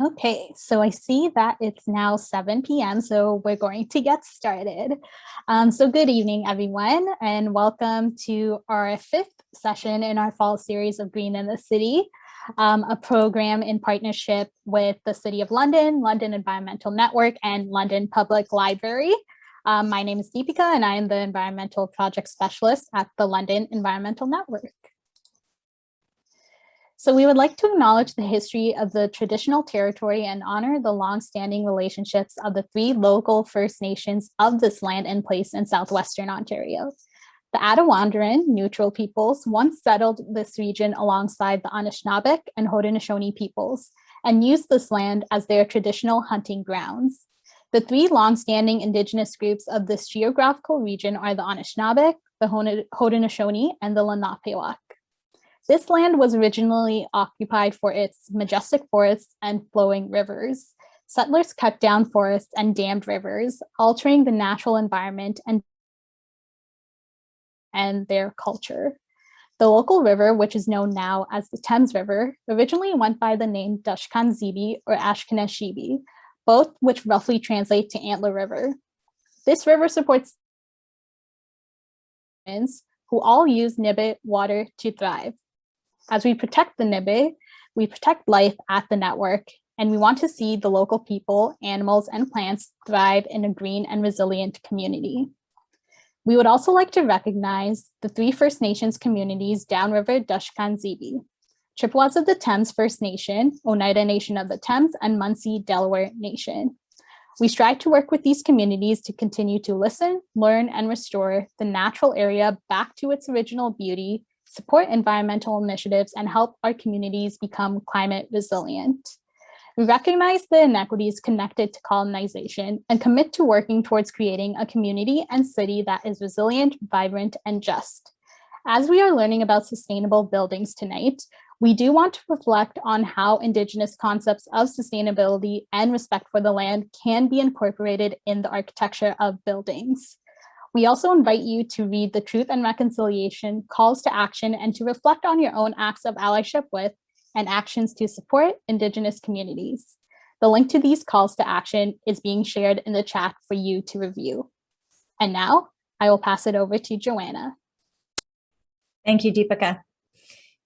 Okay, so I see that it's now 7 p.m., so we're going to get started. So good evening, everyone, and welcome to our fifth session in our fall series of Green in the City, a program in partnership with the City of London, London Environmental Network, and London Public Library. My name is Deepika, and I am the Environmental Project Specialist at the London Environmental Network. So we would like to acknowledge the history of the traditional territory and honor the longstanding relationships of the three local First Nations of this land and place in southwestern Ontario. The Attawandaron neutral peoples once settled this region alongside the Anishinaabe and Haudenosaunee peoples and used this land as their traditional hunting grounds. The three longstanding Indigenous groups of this geographical region are the Anishinaabe, the Haudenosaunee, and the Lenapehoik. This land was originally occupied for its majestic forests and flowing rivers. Settlers cut down forests and dammed rivers, altering the natural environment and their culture. The local river, which is known now as the Thames River, originally went by the name Dushkan Zibi or Ashkenazibi, both which roughly translate to Antler River. This river supports humans who all use Nibe water to thrive. As we protect the Nibe, we protect life at the network, and we want to see the local people, animals, and plants thrive in a green and resilient community. We would also like to recognize the three First Nations communities downriver Dushkan Zibi, Chippewas of the Thames First Nation, Oneida Nation of the Thames, and Munsee Delaware Nation. We strive to work with these communities to continue to listen, learn, and restore the natural area back to its original beauty, support environmental initiatives, and help our communities become climate resilient. We recognize the inequities connected to colonization and commit to working towards creating a community and city that is resilient, vibrant, and just. As we are learning about sustainable buildings tonight, we do want to reflect on how Indigenous concepts of sustainability and respect for the land can be incorporated in the architecture of buildings. We also invite you to read the Truth and Reconciliation Calls to Action and to reflect on your own acts of allyship with and actions to support Indigenous communities. The link to these calls to action is being shared in the chat for you to review. And now I will pass it over to Joanna. Thank you, Deepika.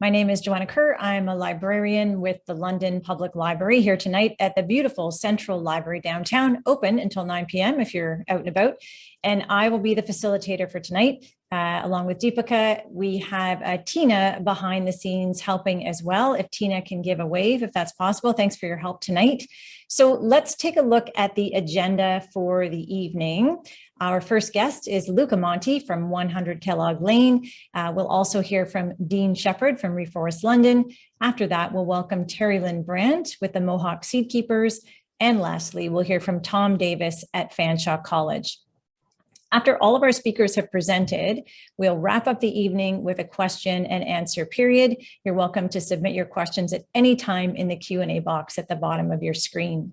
My name is Joanna Kerr. I'm a librarian with the London Public Library here tonight at the beautiful Central Library downtown, open until 9 p.m. if you're out and about. And I will be the facilitator for tonight. Along with Deepika, we have Tina behind the scenes helping as well. If Tina can give a wave, if that's possible. Thanks for your help tonight. So let's take a look at the agenda for the evening. Our first guest is Luca Monti from 100 Kellogg Lane. We'll also hear from Dean Shepherd from Reforest London. After that, we'll welcome Terry Lynn Brandt with the Mohawk Seed Keepers. And lastly, we'll hear from Tom Davis at Fanshawe College. After all of our speakers have presented, we'll wrap up the evening with a question and answer period. You're welcome to submit your questions at any time in the Q&A box at the bottom of your screen.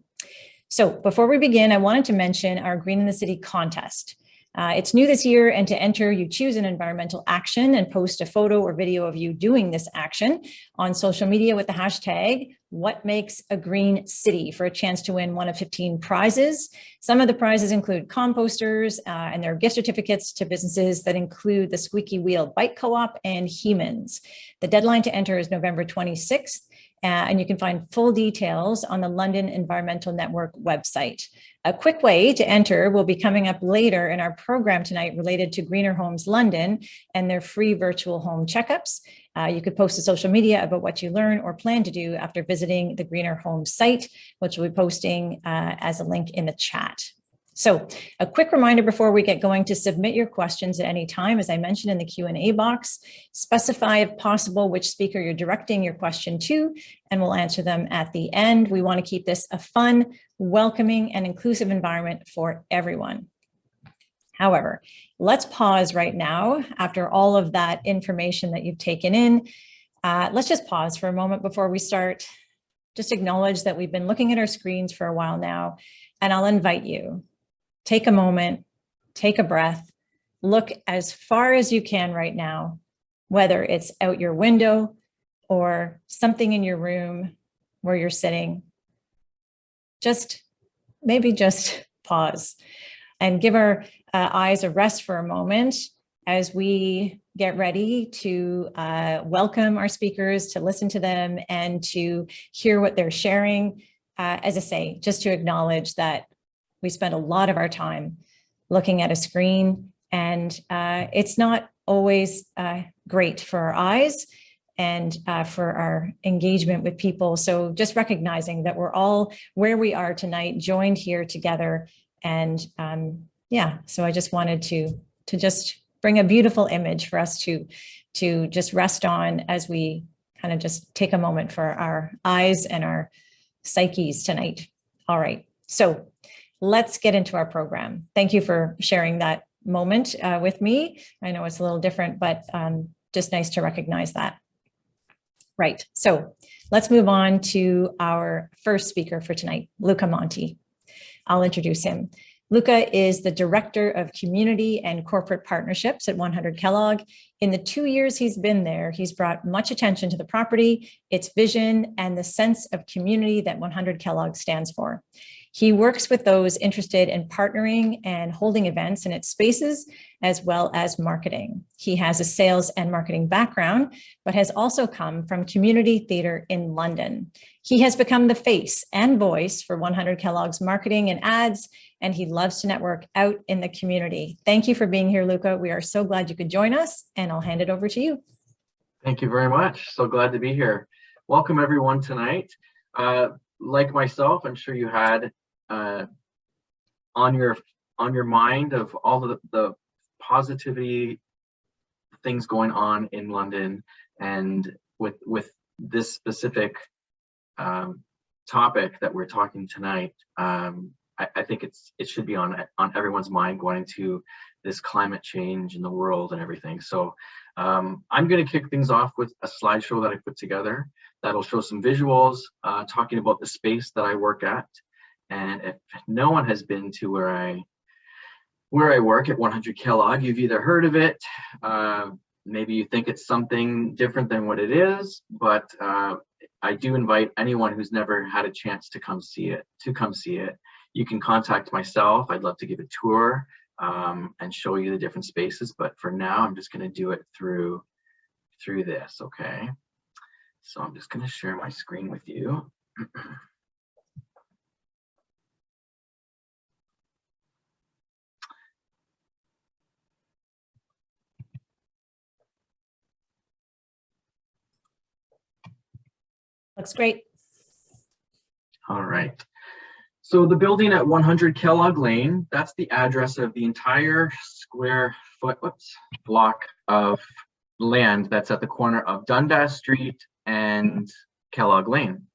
So before we begin, I wanted to mention our Green in the City contest. It's new this year, and to enter, you choose an environmental action and post a photo or video of you doing this action on social media with the hashtag What Makes a Green City for a chance to win one of 15 prizes. Some of the prizes include composters and their gift certificates to businesses that include the Squeaky Wheel Bike Co-op and Humans. The deadline to enter is November 26th. And you can find full details on the London Environmental Network website. A quick way to enter will be coming up later in our program tonight related to Greener Homes London and their free virtual home checkups. You could post to social media about what you learn or plan to do after visiting the Greener Homes site, which we'll be posting as a link in the chat. So a quick reminder before we get going to submit your questions at any time, as I mentioned in the Q&A box, specify if possible which speaker you're directing your question to, and we'll answer them at the end. We want to keep this a fun, welcoming, and inclusive environment for everyone. However, let's pause right now after all of that information that you've taken in. Let's just pause for a moment before we start. Just acknowledge that we've been looking at our screens for a while now, and I'll invite you. Take a moment, take a breath, look as far as you can right now, whether it's out your window or something in your room where you're sitting. maybe just pause and give our eyes a rest for a moment as we get ready to welcome our speakers, to listen to them, and to hear what they're sharing. As I say, just to acknowledge that we spend a lot of our time looking at a screen, and it's not always great for our eyes and for our engagement with people. So just recognizing that we're all where we are tonight, joined here together. And yeah, so I just wanted to just bring a beautiful image for us to just rest on as we kind of just take a moment for our eyes and our psyches tonight. All right, so let's get into our program. Thank you for sharing that moment with me. I know it's a little different, but just nice to recognize that. Right, so let's move on to our first speaker for tonight, Luca Monti. I'll introduce him. Luca is the Director of Community and Corporate Partnerships at 100 Kellogg. In the 2 years he's been there, he's brought much attention to the property, its vision, and the sense of community that 100 Kellogg stands for. He works with those interested in partnering and holding events in its spaces, as well as marketing. He has a sales and marketing background, but has also come from community theater in London. He has become the face and voice for 100 Kellogg's marketing and ads, and he loves to network out in the community. Thank you for being here, Luca. We are so glad you could join us, and I'll hand it over to you. Thank you very much. So glad to be here. Welcome everyone tonight. Like myself, I'm sure you had on your mind of all the positivity things going on in London, and with this specific topic that we're talking tonight. I think it should be on everyone's mind going to this climate change in the world and everything. So I'm going to kick things off with a slideshow that I put together that'll show some visuals talking about the space that I work at. And if no one has been to where I work at 100 Kellogg, you've either heard of it, maybe you think it's something different than what it is, but I do invite anyone who's never had a chance to come see it. You can contact myself. I'd love to give a tour and show you the different spaces, but for now, I'm just going to do it through this, okay? So I'm just going to share my screen with you. Looks great. All right. So the building at 100 Kellogg Lane, that's the address of the entire square foot block of land that's at the corner of Dundas Street and Kellogg Lane.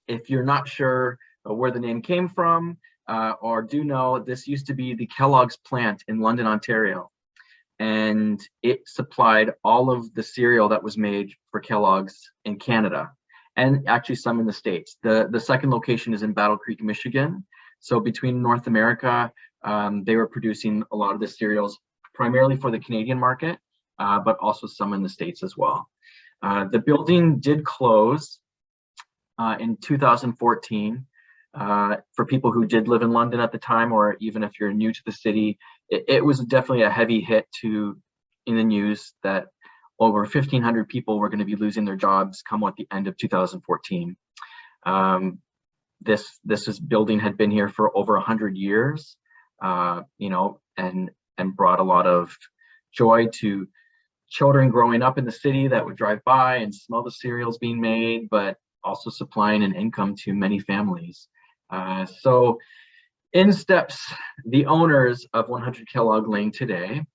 If you're not sure where the name came from or do know, this used to be the Kellogg's plant in London, Ontario. And it supplied all of the cereal that was made for Kellogg's in Canada, and actually some in the States. The second location is in Battle Creek, Michigan. So between North America, they were producing a lot of the cereals primarily for the Canadian market, but also some in the States as well. The building did close in 2014. For people who did live in London at the time, or even if you're new to the city, it was definitely a heavy hit in the news that over 1,500 people were going to be losing their jobs come at the end of 2014. This building had been here for over 100 years, and brought a lot of joy to children growing up in the city that would drive by and smell the cereals being made, but also supplying an income to many families. So in steps the owners of 100 Kellogg Lane today.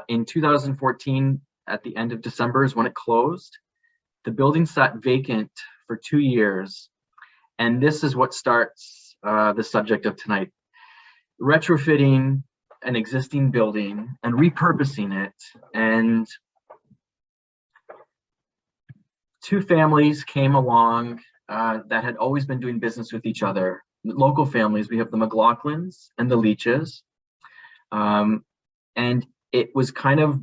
In 2014, at the end of December is when it closed. The building sat vacant for 2 years. And this is what starts the subject of tonight. Retrofitting an existing building and repurposing it. And two families came along that had always been doing business with each other. Local families, we have the McLaughlins and the Leaches. And it was kind of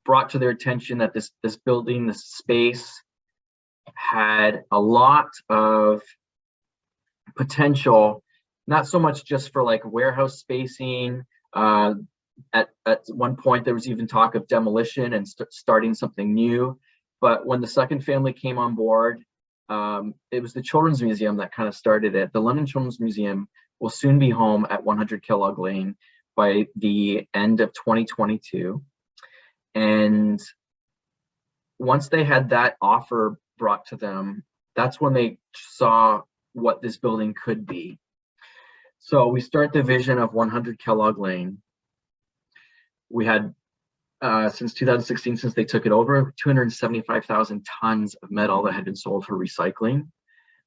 brought to their attention that this building, this space, had a lot of potential, not so much just for like warehouse spacing. At one point, there was even talk of demolition and starting something new. But when the second family came on board, it was the Children's Museum that kind of started it. The London Children's Museum will soon be home at 100 Kellogg Lane by the end of 2022. And once they had that offer brought to them, that's when they saw what this building could be. So we start the vision of 100 Kellogg Lane. We had, since 2016, since they took it over, 275,000 tons of metal that had been sold for recycling,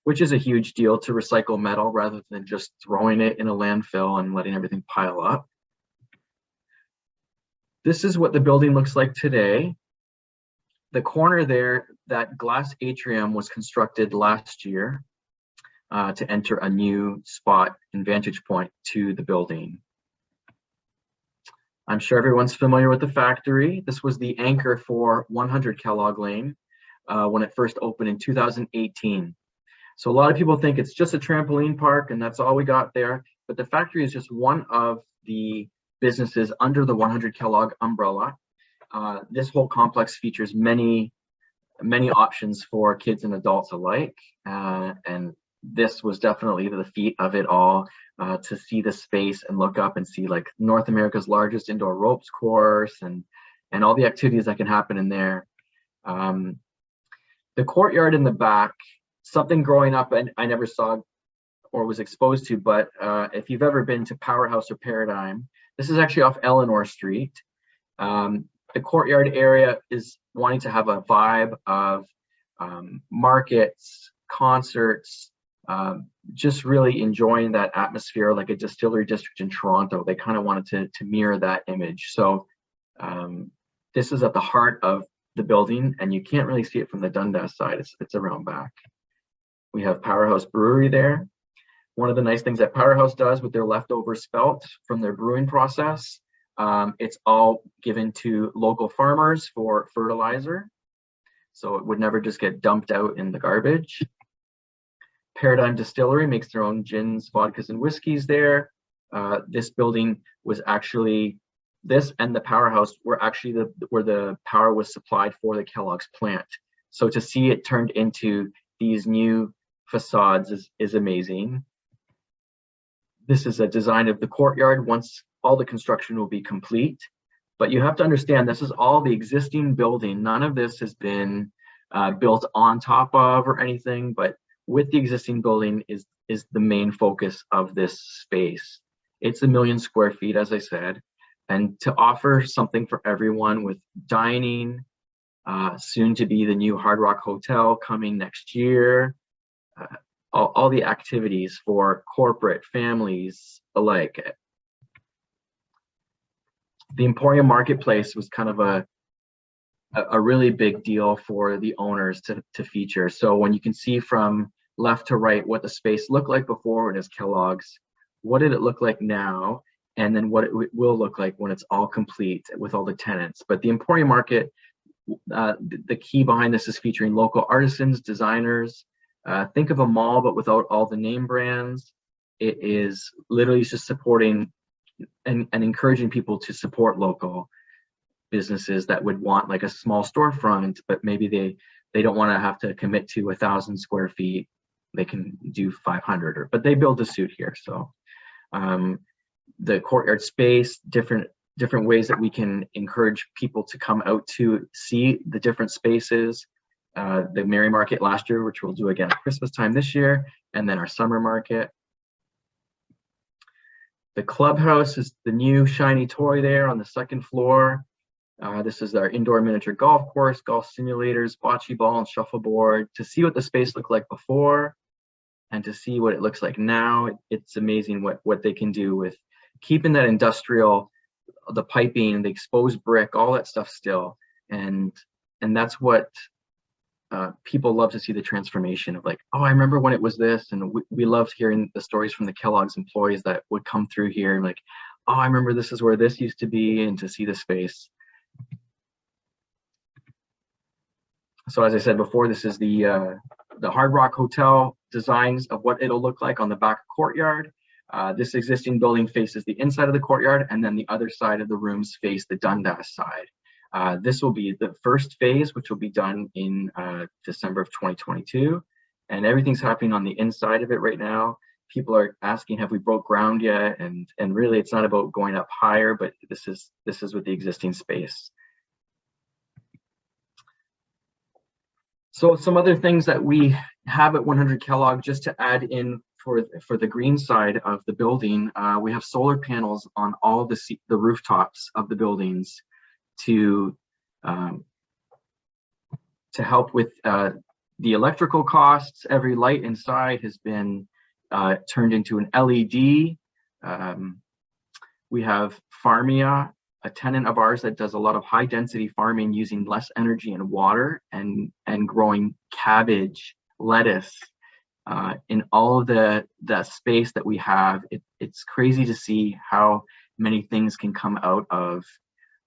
which is a huge deal to recycle metal rather than just throwing it in a landfill and letting everything pile up. This is what the building looks like today. The corner there, that glass atrium was constructed last year to enter a new spot and vantage point to the building. I'm sure everyone's familiar with the factory. This was the anchor for 100 Kellogg Lane when it first opened in 2018. So a lot of people think it's just a trampoline park and that's all we got there. But the factory is just one of the businesses under the 100 Kellogg umbrella. This whole complex features many options for kids and adults alike. And this was definitely the feat of it all, to see the space and look up and see like North America's largest indoor ropes course and all the activities that can happen in there. The courtyard in the back, something growing up and I never saw or was exposed to, but if you've ever been to Powerhouse or Paradigm, this is actually off Eleanor Street. The courtyard area is wanting to have a vibe of markets, concerts, just really enjoying that atmosphere like a distillery district in Toronto. They kind of wanted to mirror that image. So this is at the heart of the building and you can't really see it from the Dundas side. It's around back. We have Powerhouse Brewery there. One of the nice things that Powerhouse does with their leftover spelt from their brewing process, it's all given to local farmers for fertilizer. So it would never just get dumped out in the garbage. Paradigm Distillery makes their own gins, vodkas, and whiskeys there. This building was actually, this and the Powerhouse were actually where the power was supplied for the Kellogg's plant. So to see it turned into these new facades is amazing. This is a design of the courtyard once all the construction will be complete. But you have to understand, this is all the existing building. None of this has been built on top of or anything, but with the existing building is the main focus of this space. It's 1 million square feet, as I said, and to offer something for everyone with dining, soon to be the new Hard Rock Hotel coming next year, all the activities for corporate families alike. The Emporium Marketplace was kind of a really big deal for the owners to feature. So when you can see from left to right what the space looked like before it is Kellogg's, what did it look like now, and then what it will look like when it's all complete with all the tenants. But the Emporium Market, the key behind this is featuring local artisans, designers. Think of a mall, but without all the name brands. It is literally just supporting and encouraging people to support local businesses that would want like a small storefront, but maybe they don't want to have to commit to 1,000 square feet. They can do 500, but they build a suit here. So the courtyard space, different ways that we can encourage people to come out to see the different spaces. The Merry Market last year, which we'll do again at Christmas time this year, and then our summer market. The clubhouse is the new shiny toy there on the second floor. This is our indoor miniature golf course, golf simulators, bocce ball, and shuffleboard. To see what the space looked like before and to see what it looks like now, it's amazing what they can do with keeping that industrial, the piping, the exposed brick, all that stuff still. And that's what people love to see, the transformation of like, oh, I remember when it was this. And we loved hearing the stories from the Kellogg's employees that would come through here and like, oh, I remember this is where this used to be, and to see the space. So as I said before, this is the Hard Rock Hotel. designs of what it'll look like on the back courtyard. This existing building faces the inside of the courtyard, and then the other side of the rooms face the Dundas side. This will be the first phase, which will be done in December of 2022. And everything's happening on the inside of it right now. People are asking, have we broke ground yet? And really, it's not about going up higher, but this is with the existing space. So some other things that we have at 100 Kellogg, just to add in for the green side of the building, we have solar panels on all the rooftops of the buildings to help with the electrical costs. Every light inside has been turned into an LED. We have Farmia, a tenant of ours that does a lot of high density farming using less energy and water, and growing cabbage, lettuce in all of the space that we have. It's crazy to see how many things can come out of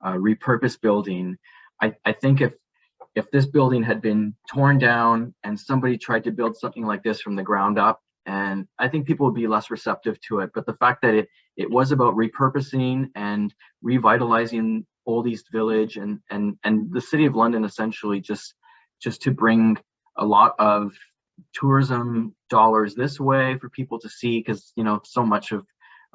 repurposed building. I think if this building had been torn down and somebody tried to build something like this from the ground up, and I think people would be less receptive to it. But the fact that it was about repurposing and revitalizing Old East Village and the City of London, essentially just to bring a lot of tourism dollars this way for people to see, because so much of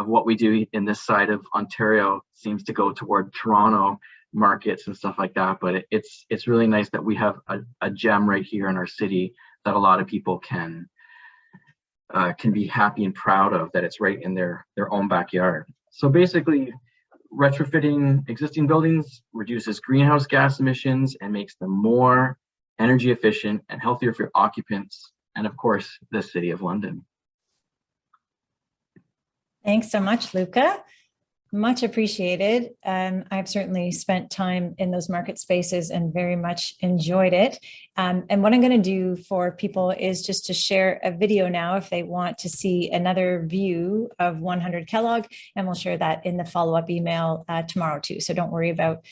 what we do in this side of Ontario seems to go toward Toronto markets and stuff like that. But it's really nice that we have a gem right here in our city that a lot of people can be happy and proud of, that it's right in their own backyard. So basically, retrofitting existing buildings reduces greenhouse gas emissions and makes them more energy efficient and healthier for occupants, and of course, the City of London. Thanks so much, Luca. Much appreciated. I've certainly spent time in those market spaces and very much enjoyed it. And what I'm going to do for people is just to share a video now if they want to see another view of 100 Kellogg, and we'll share that in the follow-up email tomorrow too. So don't worry about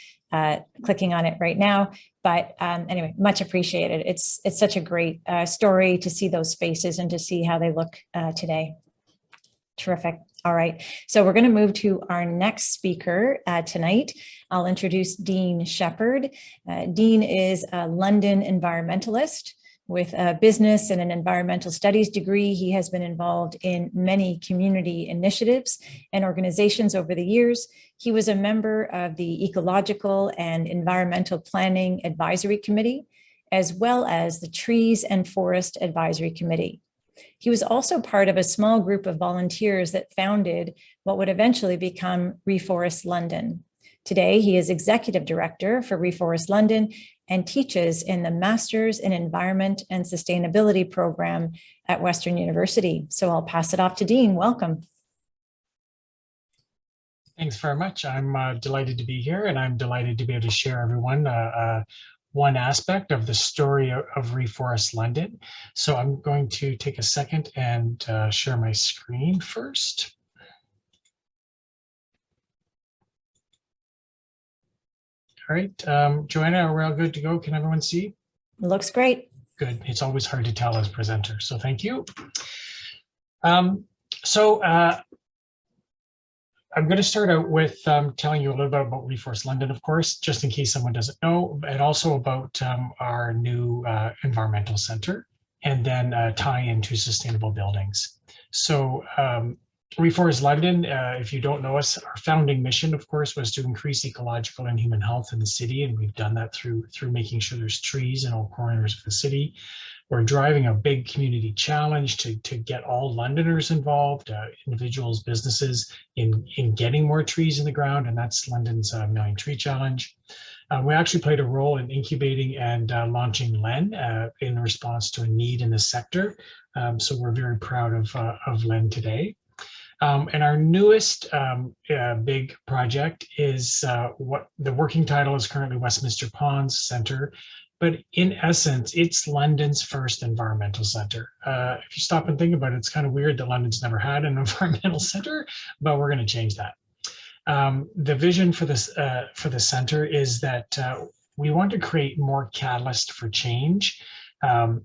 clicking on it right now. But anyway, much appreciated. It's such a great story to see those spaces and to see how they look today. Terrific. All right. So we're going to move to our next speaker tonight. I'll introduce Dean Shepherd. Dean is a London environmentalist with a business and an environmental studies degree. He has been involved in many community initiatives and organizations over the years. He was a member of the Ecological and Environmental Planning Advisory Committee, as well as the Trees and Forest Advisory Committee. He was also part of a small group of volunteers that founded what would eventually become Reforest London. Today, he is executive director for Reforest London and teaches in the Masters in Environment and Sustainability program at Western University. So I'll pass it off to Dean. Welcome. Thanks very much. I'm delighted to be here, and I'm delighted to be able to share everyone one aspect of the story of Reforest London. So I'm going to take a second and share my screen first. All right, Joanna, are we all good to go? Can everyone see? Looks great. Good. It's always hard to tell as presenter, so thank you. I'm going to start out with telling you a little bit about Reforest London, of course, just in case someone doesn't know, and also about our new environmental center, and then tie into sustainable buildings. So Reforest London, if you don't know us, our founding mission, of course, was to increase ecological and human health in the city, and we've done that through making sure there's trees in all corners of the city. We're driving a big community challenge to get all Londoners involved, individuals, businesses, in getting more trees in the ground, and that's London's Million Tree Challenge. We actually played a role in incubating and launching LEN in response to a need in the sector. So we're very proud of LEN today. And our newest big project is what the working title is currently Westminster Ponds Centre. But in essence, it's London's first environmental center. If you stop and think about it, it's kind of weird that London's never had an environmental center, but we're going to change that. The vision for this for the center is that we want to create more catalyst for change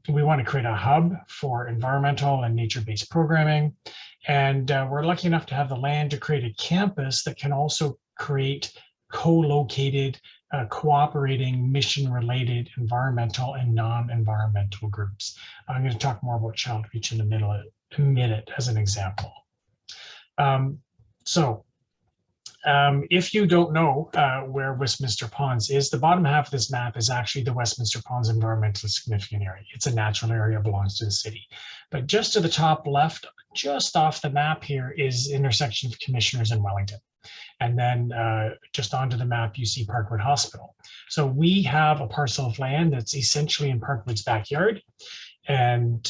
We want to create a hub for environmental and nature-based programming. And we're lucky enough to have the land to create a campus that can also create co-located, cooperating, mission-related environmental and non-environmental groups. I'm going to talk more about child reach in a minute as an example. If you don't know where Westminster Ponds is, the bottom half of this map is actually the Westminster Ponds Environmentally Significant Area. It's a natural area, belongs to the city. But just to the top left, just off the map here, is intersection of Commissioners in Wellington. And then just onto the map, you see Parkwood Hospital. So we have a parcel of land that's essentially in Parkwood's backyard. And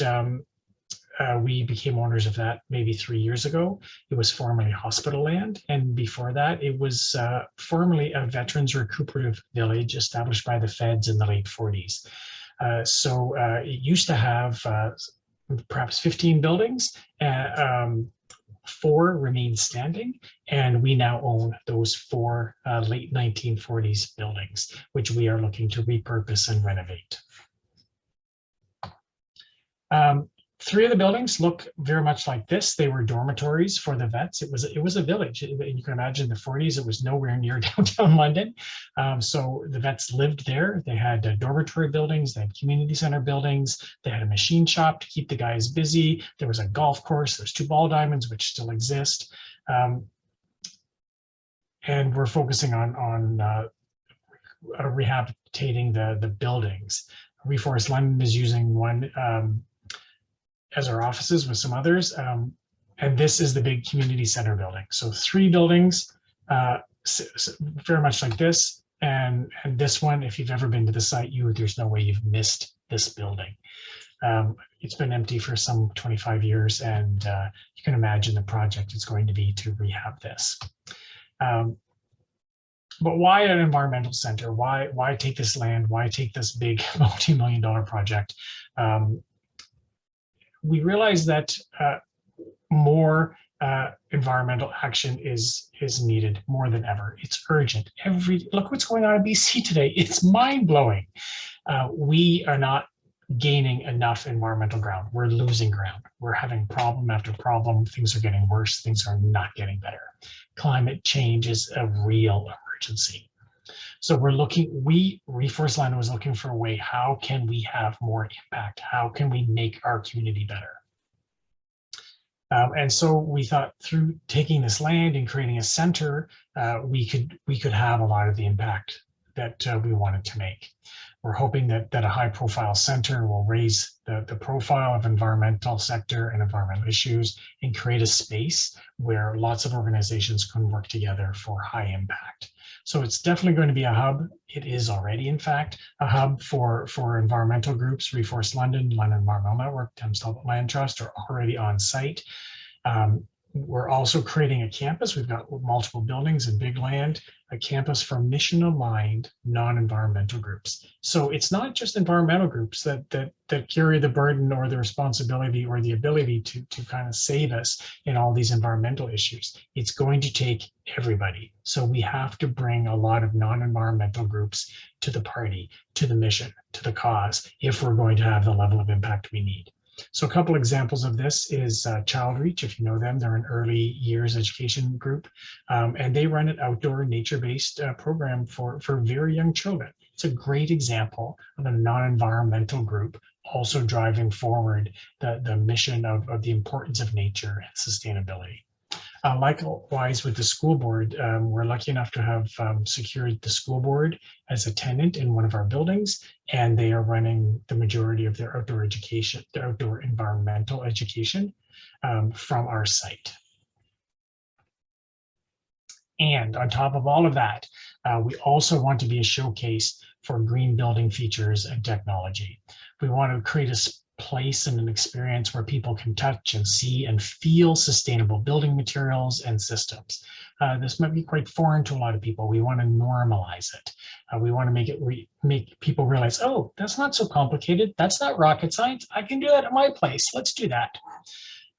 we became owners of that maybe 3 years ago. It was formerly hospital land. And before that, it was formerly a veterans recuperative village established by the feds in the late 40s. It used to have perhaps 15 buildings. 4 remain standing, and we now own those 4 late 1940s buildings, which we are looking to repurpose and renovate. 3 of the buildings look very much like this. They were dormitories for the vets. It was a village. You can imagine the 40s, it was nowhere near downtown London. So the vets lived there. They had dormitory buildings, they had community center buildings, they had a machine shop to keep the guys busy. There was a golf course, there's 2 ball diamonds, which still exist. And we're focusing on rehabilitating the buildings. Reforest London is using one as our offices with some others. And this is the big community center building. So 3 buildings, very much like this. And this one, if you've ever been to the site, there's no way you've missed this building. It's been empty for some 25 years, and you can imagine the project is going to be to rehab this. But why an environmental center? Why take this land? Why take this big multi-million-dollar project? We realize that more environmental action is needed more than ever. It's urgent. Look what's going on in BC today. It's mind-blowing. We are not gaining enough environmental ground. We're losing ground. We're having problem after problem. Things are getting worse. Things are not getting better. Climate change is a real emergency. So Reforest London was looking for a way, how can we have more impact? How can we make our community better? And so we thought through taking this land and creating a center, we could have a lot of the impact that we wanted to make. We're hoping that a high profile center will raise the profile of environmental sector and environmental issues and create a space where lots of organizations can work together for high impact. So it's definitely going to be a hub. It is already, in fact, a hub for environmental groups. Reforest London, London Environmental Network, Thames Delta Land Trust are already on site. We're also creating a campus. We've got multiple buildings and big land, a campus for mission-aligned non-environmental groups. So it's not just environmental groups that carry the burden or the responsibility or the ability to kind of save us in all these environmental issues. It's going to take everybody. So we have to bring a lot of non-environmental groups to the party, to the mission, to the cause, if we're going to have the level of impact we need. So a couple examples of this is Child Reach, if you know them. They're an early years education group, and they run an outdoor nature-based program for very young children. It's a great example of a non-environmental group also driving forward the mission of the importance of nature and sustainability. Likewise, with the school board, we're lucky enough to have secured the school board as a tenant in one of our buildings, and they are running the majority of their outdoor education, their outdoor environmental education from our site. And on top of all of that, we also want to be a showcase for green building features and technology. We want to create a place and an experience where people can touch and see and feel sustainable building materials and systems. This might be quite foreign to a lot of people. We want to normalize it. We want to make people realize, oh, that's not so complicated. That's not rocket science. I can do that at my place. Let's do that.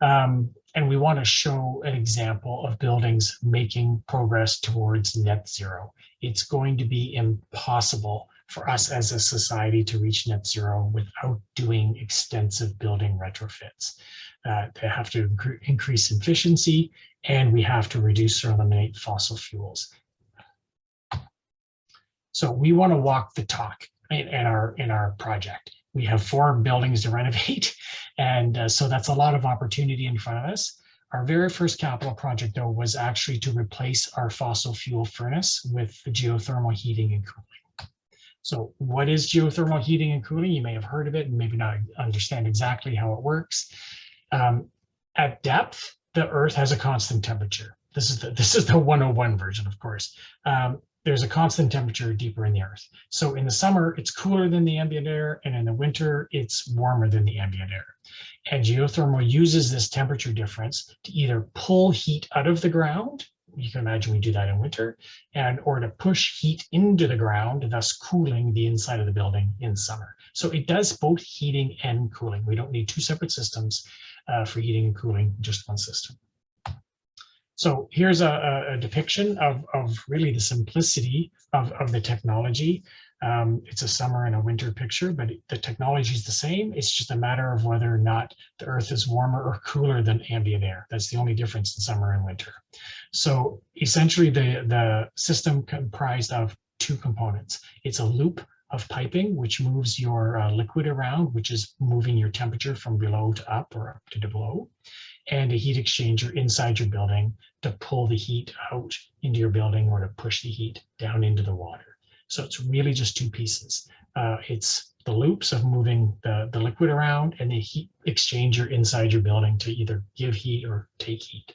And we want to show an example of buildings making progress towards net zero. It's going to be impossible for us as a society to reach net zero without doing extensive building retrofits. They have to increase efficiency, and we have to reduce or eliminate fossil fuels. So we want to walk the talk in our project. We have 4 buildings to renovate, and so that's a lot of opportunity in front of us. Our very first capital project, though, was actually to replace our fossil fuel furnace with geothermal heating and cooling. So what is geothermal heating and cooling? You may have heard of it and maybe not understand exactly how it works. At depth, the Earth has a constant temperature. This is the 101 version, of course. There's a constant temperature deeper in the Earth. So in the summer, it's cooler than the ambient air, and in the winter, it's warmer than the ambient air. And geothermal uses this temperature difference to either pull heat out of the ground, you can imagine we do that in winter, or to push heat into the ground, thus cooling the inside of the building in summer. So it does both heating and cooling. We don't need 2 separate systems for heating and cooling, just one system. So here's a depiction of really the simplicity of the technology. It's a summer and a winter picture, but the technology is the same. It's just a matter of whether or not the Earth is warmer or cooler than ambient air. That's the only difference in summer and winter. So essentially the system comprised of 2 components. It's a loop of piping, which moves your liquid around, which is moving your temperature from below to up or up to below, and a heat exchanger inside your building to pull the heat out into your building or to push the heat down into the water. So it's really just 2 pieces. It's the loops of moving the liquid around and the heat exchanger inside your building to either give heat or take heat.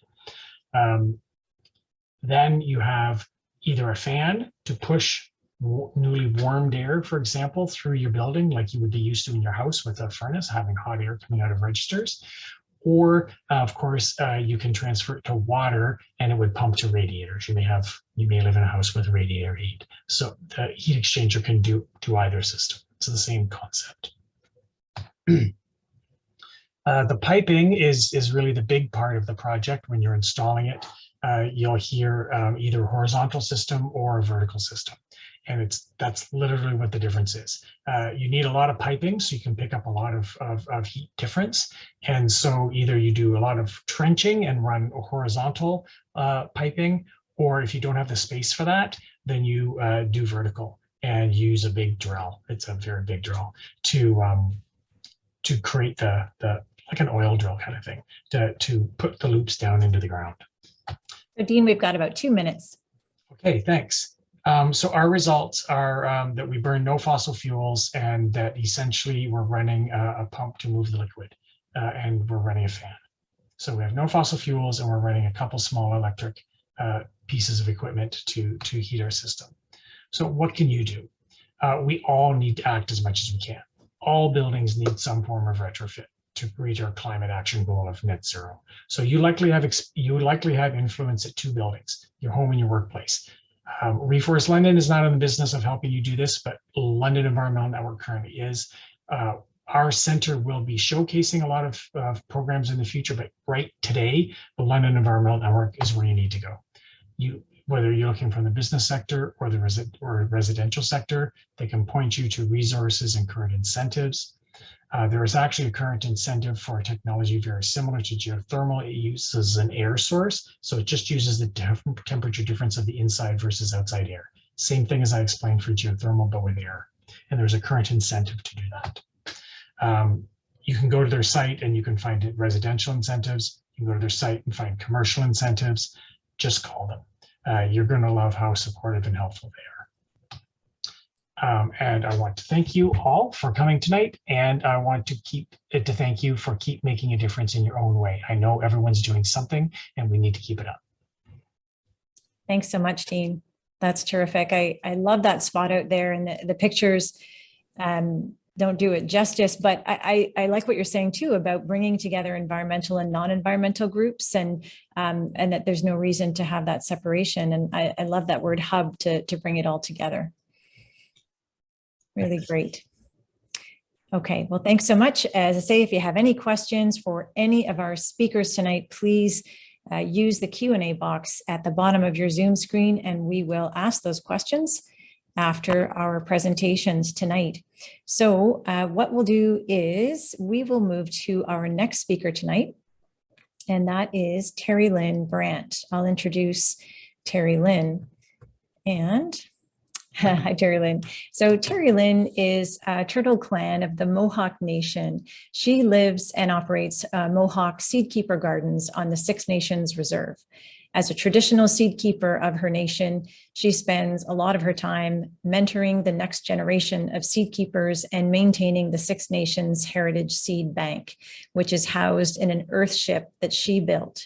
Then you have either a fan to push newly warmed air, for example, through your building, like you would be used to in your house with a furnace, having hot air coming out of registers. Or of course, you can transfer it to water and it would pump to radiators. You may live in a house with radiator heat. So the heat exchanger can do either system. It's the same concept. The piping is really the big part of the project. When you're installing it, you'll hear either a horizontal system or a vertical system. And that's literally what the difference is. You need a lot of piping so you can pick up a lot of heat difference. And so either you do a lot of trenching and run a horizontal piping, or if you don't have the space for that, then you do vertical and use a big drill. It's a very big drill to create the like an oil drill kind of thing to put the loops down into the ground. So Dean, we've got about 2 minutes. Okay, thanks. So our results are that we burn no fossil fuels and that essentially we're running a pump to move the liquid and we're running a fan. So we have no fossil fuels and we're running a couple small electric pieces of equipment to heat our system. So what can you do? We all need to act as much as we can. All buildings need some form of retrofit to reach our climate action goal of net zero. So you likely have influence at 2 buildings, your home and your workplace. Reforest London is not in the business of helping you do this, but London Environmental Network currently is. Our center will be showcasing a lot of programs in the future, but right today, the London Environmental Network is where you need to go. Whether you're looking from the business sector or the residential sector, they can point you to resources and current incentives. There is actually a current incentive for a technology very similar to geothermal. It uses an air source, so it just uses the temperature difference of the inside versus outside air. Same thing as I explained for geothermal, but with air. And there's a current incentive to do that. You can go to their site and you can find residential incentives. You can go to their site and find commercial incentives. Just call them. You're going to love how supportive and helpful they are. And I want to thank you all for coming tonight, and I want to thank you for keep making a difference in your own way. I know everyone's doing something, and we need to keep it up. Thanks so much, Dean. That's terrific. I love that spot out there, and the pictures don't do it justice, but I like what you're saying too about bringing together environmental and non-environmental groups, and that there's no reason to have that separation. And I love that word hub to bring it all together. Really great. Okay, well, thanks so much. As I say, if you have any questions for any of our speakers tonight, please use the Q&A box at the bottom of your Zoom screen, and we will ask those questions. after our presentations tonight. So what we'll do is we will move to our next speaker tonight, and that is Terry Lynn Brandt. I'll introduce Terry Lynn. And hi, Terry Lynn. So Terry Lynn is a Turtle Clan of the Mohawk Nation. She lives and operates Mohawk Seed Keeper Gardens on the Six Nations Reserve. As a traditional seed keeper of her nation, she spends a lot of her time mentoring the next generation of seed keepers and maintaining the Six Nations Heritage Seed Bank, which is housed in an earth ship that she built.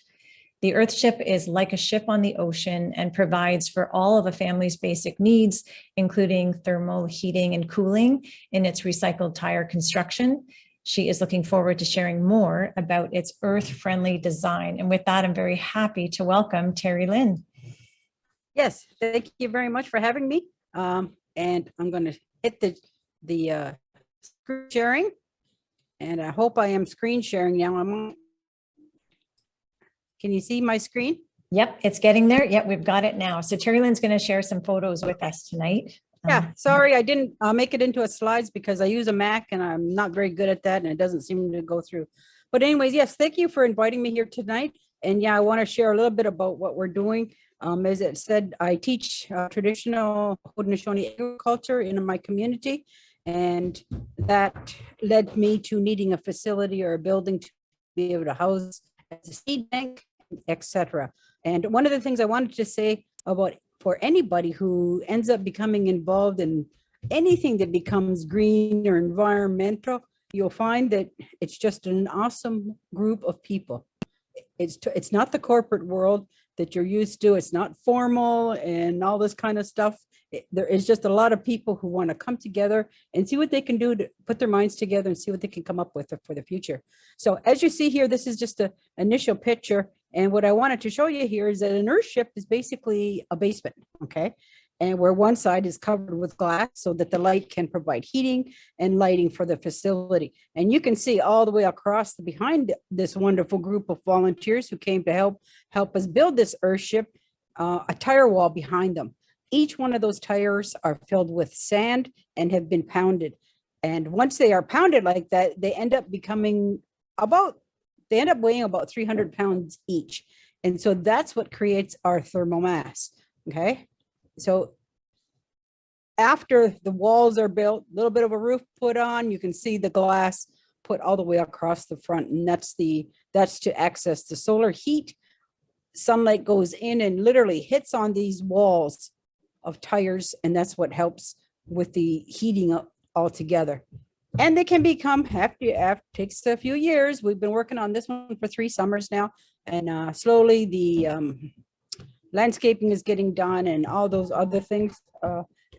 The earth ship is like a ship on the ocean and provides for all of a family's basic needs, including thermal heating and cooling in its recycled tire construction. She is looking forward to sharing more about its earth-friendly design. And with that, I'm very happy to welcome Terry Lynn. Yes, thank you very much for having me. And I'm going to hit the screen sharing. And I hope I am screen sharing now. Can you see my screen? Yep, it's getting there. Yep, we've got it now. So Terry Lynn's going to share some photos with us tonight. Yeah, sorry, I didn't make it into a slides because I use a Mac and I'm not very good at that and it doesn't seem to go through. But anyways, yes, thank you for inviting me here tonight. And yeah, I want to share a little bit about what we're doing. As it said, I teach traditional Haudenosaunee agriculture in my community. And that led me to needing a facility or a building to be able to house as a seed bank, etc. And one of the things I wanted to say about for anybody who ends up becoming involved in anything that becomes green or environmental, you'll find that it's just an awesome group of people. It's not the corporate world that you're used to. It's not formal and all this kind of stuff. There is just a lot of people who want to come together and see what they can do to put their minds together and see what they can come up with for the future. So as you see here, this is just an initial picture. And what I wanted to show you here is that an earth ship is basically a basement, okay? And where one side is covered with glass so that the light can provide heating and lighting for the facility. And you can see all the way across behind this wonderful group of volunteers who came to help us build this earth ship, a tire wall behind them. Each one of those tires are filled with sand and have been pounded. And once they are pounded like that, they end up weighing about 300 pounds each. And so that's what creates our thermal mass, okay? So after the walls are built, a little bit of a roof put on, you can see the glass put all the way across the front, and that's to access the solar heat. Sunlight goes in and literally hits on these walls of tires, and that's what helps with the heating up altogether. And they can become, after takes a few years. We've been working on this one for 3 summers now, and slowly the landscaping is getting done and all those other things.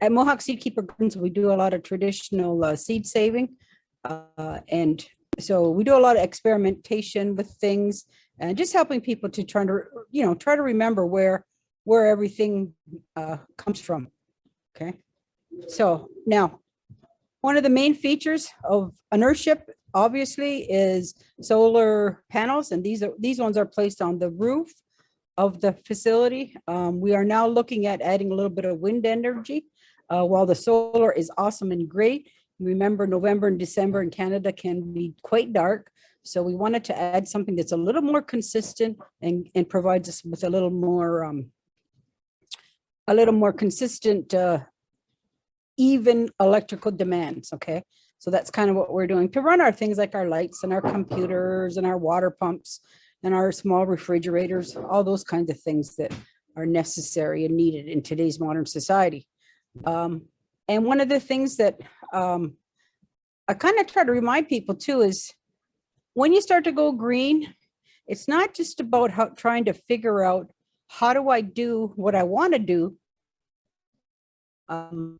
At Mohawk Seed Keeper Gardens, we do a lot of traditional seed saving. And so we do a lot of experimentation with things and just helping people to try to remember where everything comes from. Okay. So now, one of the main features of an earth ship, obviously, is solar panels. And these ones are placed on the roof of the facility. We are now looking at adding a little bit of wind energy. While the solar is awesome and great, remember November and December in Canada can be quite dark. So we wanted to add something that's a little more consistent and provides us with a little more consistent, even electrical demands, okay? So that's kind of what we're doing to run our things like our lights and our computers and our water pumps and our small refrigerators, all those kinds of things that are necessary and needed in today's modern society. And one of the things that I kind of try to remind people too is when you start to go green, it's not just about trying to figure out how do I do what I want to do and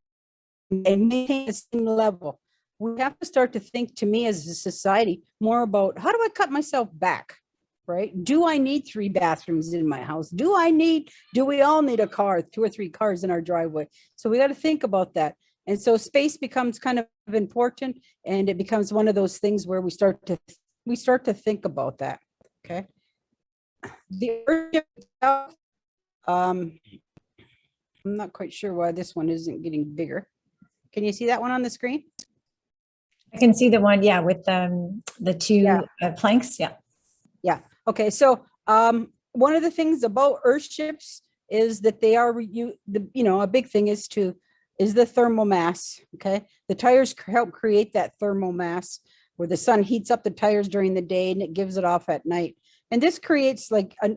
maintain the same level. We have to start to think, to me as a society, more about how do I cut myself back, right? Do I need 3 bathrooms in my house? Do we all need a car, 2 or 3 cars in our driveway? So we got to think about that. And so space becomes kind of important, and it becomes one of those things where we start to think about that. Okay. The earth ship itself, I'm not quite sure why this one isn't getting bigger. Can you see that one on the screen? I can see the one, yeah, with the two Yeah. planks. Yeah. Yeah. Okay. So one of the things about earthships is that they are a big thing is the thermal mass. Okay. The tires help create that thermal mass where the sun heats up the tires during the day and it gives it off at night. And this creates like a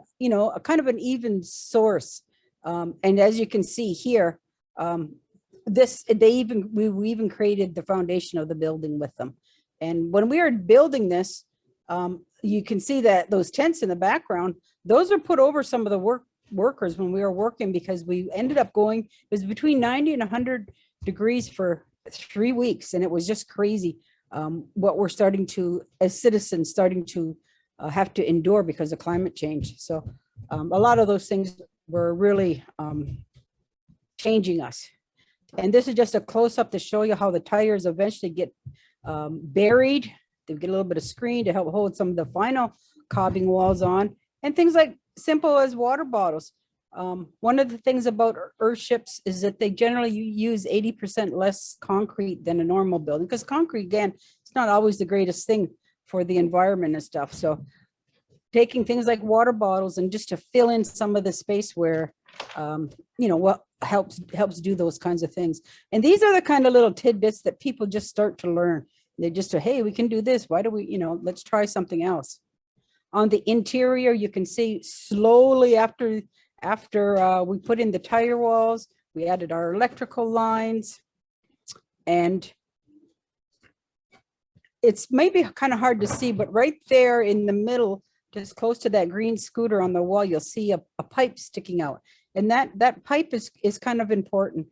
kind of an even source. And as you can see here, we even created the foundation of the building with them. And when we were building this, you can see that those tents in the background, those are put over some of the workers when we were working, because we ended up going, it was between 90 and 100 degrees for 3 weeks. And it was just crazy what we're starting to, as citizens, starting to have to endure because of climate change. So a lot of those things were really changing us. And this is just a close up to show you how the tires eventually get buried. They get a little bit of screen to help hold some of the final cobbing walls on, and things like simple as water bottles. One of the things about earthships is that they generally use 80% less concrete than a normal building, because concrete, again, it's not always the greatest thing for the environment and stuff. So taking things like water bottles and just to fill in some of the space where, what helps do those kinds of things. And these are the kind of little tidbits that people just start to learn. They just say, hey, we can do this. Why do we, let's try something else. On the interior, you can see slowly after we put in the tire walls, we added our electrical lines, and it's maybe kind of hard to see, but right there in the middle, just close to that green scooter on the wall, you'll see a pipe sticking out. And that pipe is kind of important.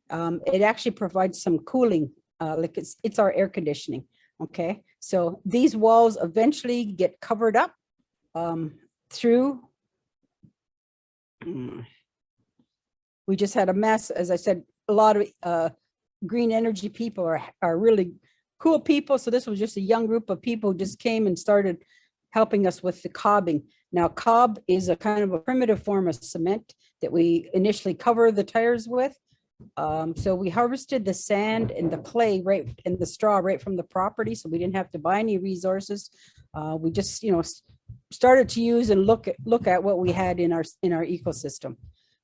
It actually provides some cooling, like it's our air conditioning. Okay, so these walls eventually get covered up through. We just had a mess, as I said. A lot of green energy people are really cool people. So this was just a young group of people who just came and started helping us with the cobbing. Now, cob is a kind of a primitive form of cement that we initially cover the tires with. So we harvested the sand and the clay and the straw right from the property, so we didn't have to buy any resources. We just started to use and look at what we had in our ecosystem.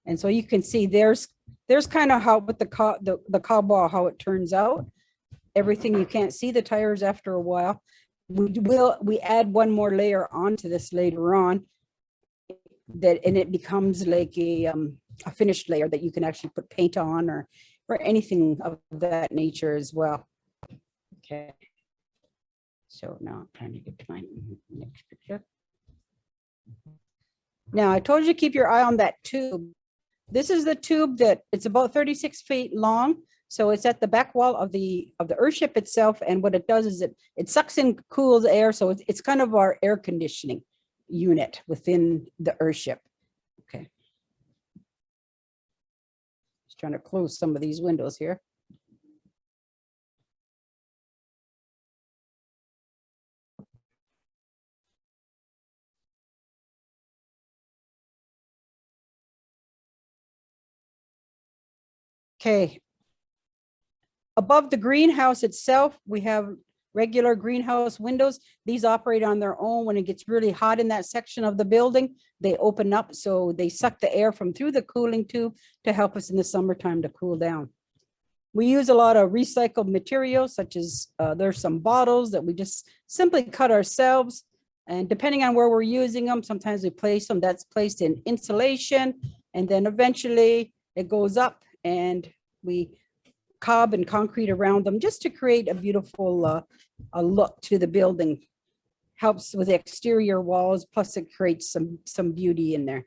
And so you can see there's kind of how with the cob wall, how it turns out. Everything, you can't see the tires after a while. We add one more layer onto this later on, and it becomes like a finished layer that you can actually put paint on or anything of that nature as well. Okay. So now I'm trying to get to my next picture. Now I told you to keep your eye on that tube. This is the tube that it's about 36 feet long. So it's at the back wall of the earthship itself. And what it does is it sucks in, cools air. So it's kind of our air conditioning unit within the earthship. Okay. Just trying to close some of these windows here. Okay. Above the greenhouse itself, we have regular greenhouse windows. These operate on their own. When it gets really hot in that section of the building, they open up, so they suck the air from through the cooling tube to help us in the summertime to cool down. We use a lot of recycled materials, such as there's some bottles that we just simply cut ourselves. And depending on where we're using them, sometimes we place them, that's placed in insulation, and then eventually it goes up and we cob and concrete around them just to create a beautiful look to the building. Helps with the exterior walls, plus it creates some beauty in there.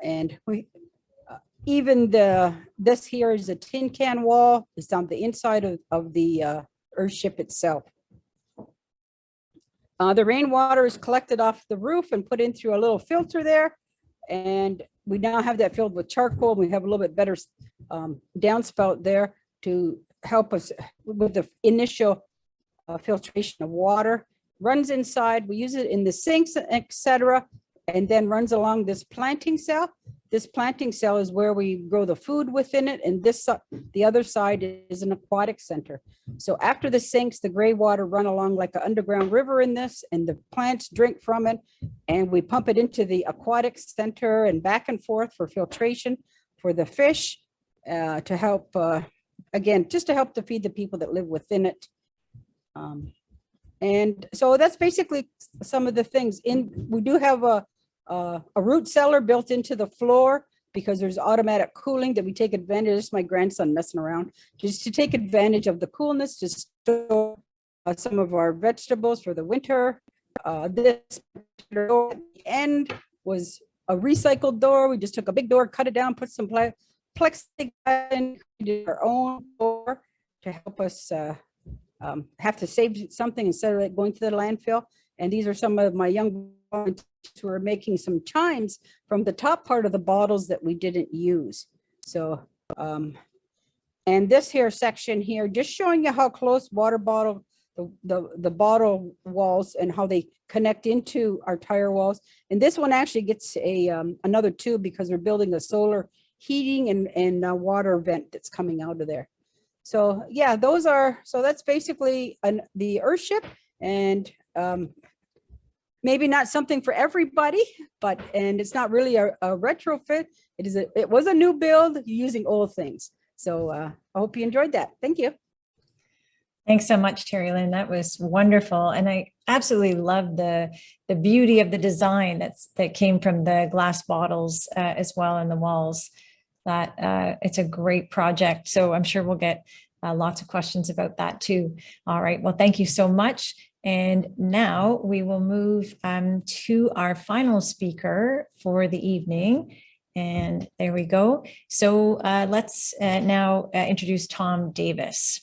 And we even this here is a tin can wall. It's on the inside of the earthship itself. The rainwater is collected off the roof and put in through a little filter there. And we now have that filled with charcoal. We have a little bit better downspout there to help us with the initial filtration of water. Runs inside, we use it in the sinks, etc., and then runs along this planting cell. this planting cell is where we grow the food within it. And the other side is an aquatic center. So after the sinks, the gray water run along like an underground river in this, and the plants drink from it. And we pump it into the aquatic center and back and forth for filtration for the fish, to help, again, just to help to feed the people that live within it. And so that's basically some of the things. We do have a root cellar built into the floor because there's automatic cooling that we take advantage. This is my grandson messing around, just to take advantage of the coolness, to store some of our vegetables for the winter. This door at the end was a recycled door. We just took a big door, cut it down, put some plexiglass in, did our own door to help us have to save something instead of it going to the landfill. And these are some of my young volunteers who are making some chimes from the top part of the bottles that we didn't use. So, and this here section here, just showing you how close water bottle, the bottle walls and how they connect into our tire walls. And this one actually gets another tube because we're building a solar heating and water vent that's coming out of there. So yeah, so that's basically the Earthship, and maybe not something for everybody, and it's not really a retrofit. It was a new build using old things. So I hope you enjoyed that. Thank you. Thanks so much, Terry Lynn. That was wonderful. And I absolutely love the beauty of the design that came from the glass bottles as well in the walls. That it's a great project. So I'm sure we'll get lots of questions about that too. All right. Well, thank you so much. And now we will move to our final speaker for the evening. And there we go. So let's now introduce Tom Davis.